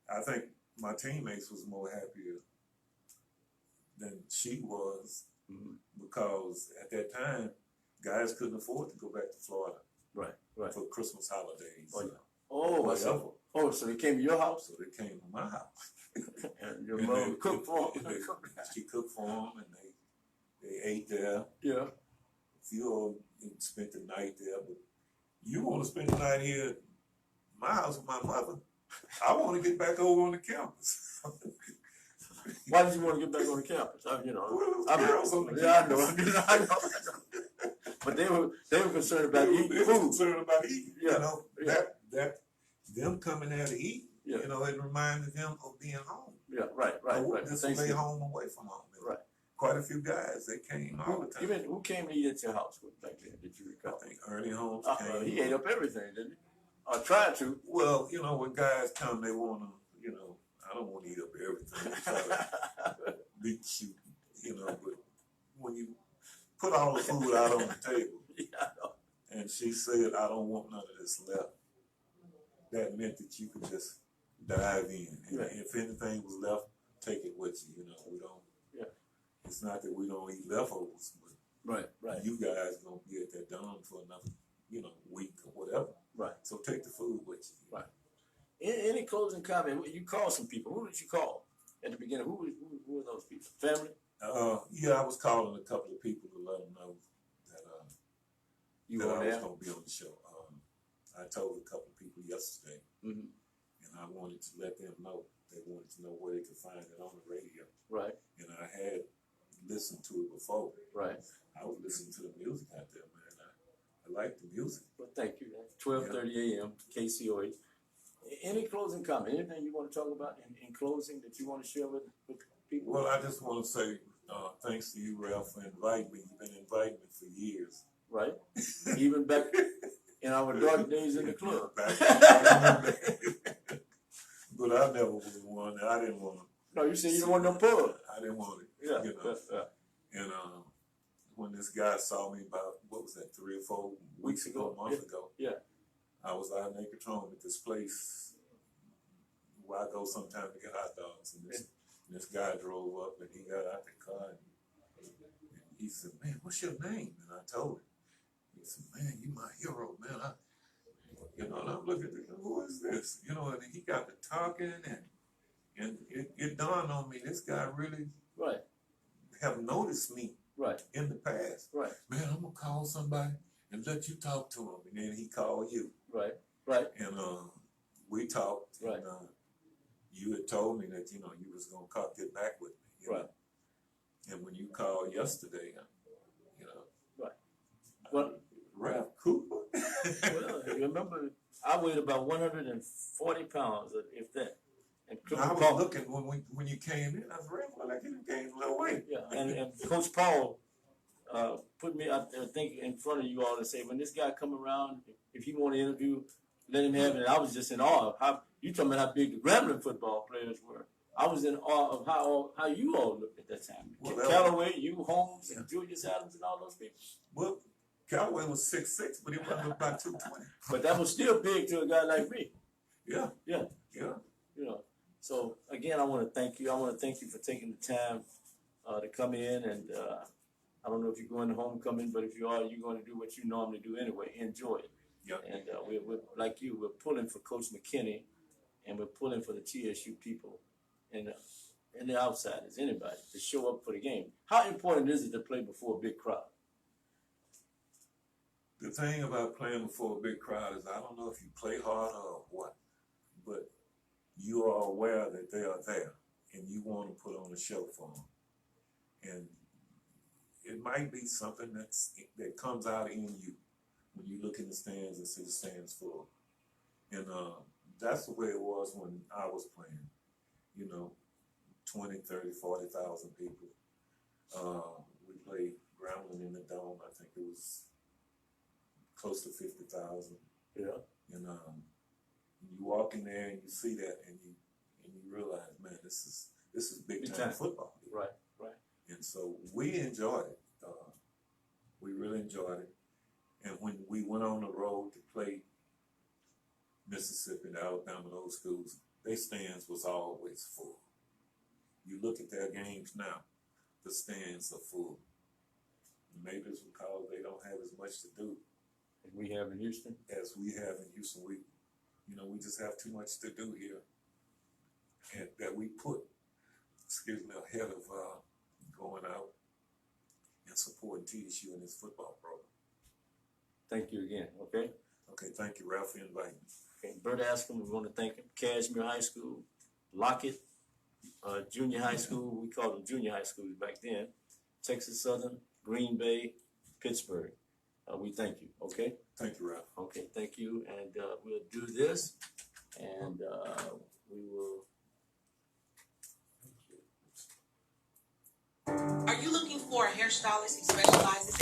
I think my teammates was more happier than she was,
Mm-hmm.
because at that time, guys couldn't afford to go back to Florida
Right.
for Christmas holidays.
Oh, yeah. Oh, I see.
whatever.
Oh, so they came to your house?
So they came to my house.
And your
And
mother
they-
cooked for them?
She cooked for them, and they ate there.
Yeah.
A few of them spent the night there, but you want to spend the night here at my house with my mother. I want to get back over on the campus.
Why did you want to get back on the campus?
Well, it was girls on the
yeah,
campus.
I know. But they were concerned about eating
They were
food.
concerned about eating.
Yeah.
You know, that them coming there to eat,
Yeah.
you know, it reminded them of being home.
Yeah, right.
Just stay home away from home.
Right.
Quite a few guys, they came all the time.
Who came to eat at your house back then? Did you
I
recall?
think Ernie Holmes came.
He ate up everything, didn't he? Or tried to.
Well, you know, when guys come, they want to, you know, I don't want to eat up everything. They try to be cute, you know, but when you put all the food out on the table,
Yeah, I know.
and she said, I don't want none of this left, that meant that you could just dive in. And
Right.
if anything was left, take it with you. You know, we don't,
Yeah.
it's not that we don't eat leftovers, but
Right.
you guys going to be at that dorm for another, you know, week or whatever.
Right.
So take the food with you.
Right. Any closing comment? You called some people. Who did you call at the beginning? Who were those people? Family?
Yeah, I was calling a couple of people to let them know that
You
that
were
I was
there?
going to be on the show. I told a couple of people yesterday,
Mm-hmm.
and I wanted to let them know. They wanted to know where they could find it on the radio.
Right.
And I had listened to it before.
Right.
I was listening to the music out there, man. I like the music.
Well, thank you. 12:30 a.m. KCOH. Any closing comment? Anything you want to talk about in closing that you want to share with people?
Well, I just want to say thanks to you, Ralph, for inviting me. You've been inviting me for years.
Right. Even back in our dark days in the club.
But I never was one. I didn't want to.
No, you said you don't want no pub.
I didn't want it.
Yeah.
You know. And when this guy saw me about, what was that, 3 or 4 weeks ago, a month ago.
Yeah.
I was out in Acretone at this place where I go sometime to get hot dogs. And this guy drove up and he got out the car and he said, man, what's your name? And I told him. He said, man, you my hero, man. And I'm looking at him, who is this? You know, and he got to talking and it dawned on me, this guy really
Right.
have noticed me
Right.
in the past.
Right.
Man, I'm gonna call somebody and let you talk to him. And then he called you.
Right. Right.
And we talked.
Right.
And you had told me that, you know, you was gonna get back with me. You
Right.
know? And when you called yesterday, you know.
Right. Well,
Ralph Cooper.
well, you remember, I weighed about 140 pounds, if that. And
I was looking when you came in. I was like you gained a little weight.
Yeah, and Coach Paul put me out there, I think, in front of you all to say, when this guy come around, if you want to interview, let him have it. And I was just in awe of how you talking about how big the Grambling football players were. I was in awe of how you all looked at that time.
Well,
Callaway, you, Holmes, and Julius Adams, and all those people.
Well, Callaway was 6'6", but he wasn't about 220.
But that was still big to a guy like me.
Yeah.
Yeah.
Yeah.
You know. So again, I want to thank you. I want to thank you for taking the time to come in, and I don't know if you're going to homecoming, but if you are, you're going to do what you normally do anyway. Enjoy it.
Yeah.
And we're like you. We're pulling for Coach McKinney, and we're pulling for the TSU people, and the outsiders, anybody, to show up for the game. How important is it to play before a big crowd?
The thing about playing before a big crowd is I don't know if you play harder or what, but you are aware that they are there and you want to put on a show for them. And it might be something that comes out in you when you look in the stands and see the stands full. And that's the way it was when I was playing, you know, 20, 30, 40,000 people. We played Grambling in the Dome. I think it was close to 50,000.
Yeah.
And you walk in there and you see that and you realize, man, this is big time football.
Right.
And so we enjoyed it. We really enjoyed it. And when we went on the road to play Mississippi and Alabama, those schools, their stands was always full. You look at their games now, the stands are full. Maybe it's because they don't have as much to do
And we have in Houston.
as we have in Houston. We just have too much to do here, and that we put, ahead of going out and supporting TSU in this football program.
Thank you again. Okay.
Okay, thank you, Ralph, for inviting me.
Okay. Bert Askson, we want to thank him. Kashmere High School, Lockett junior high school, we called them junior high schools back then, Texas Southern, Green Bay, Pittsburgh. We thank you, okay?
Thank you, Ralph.
Okay, thank you, and we'll do this, and we will.
Are you looking for a hairstylist who specializes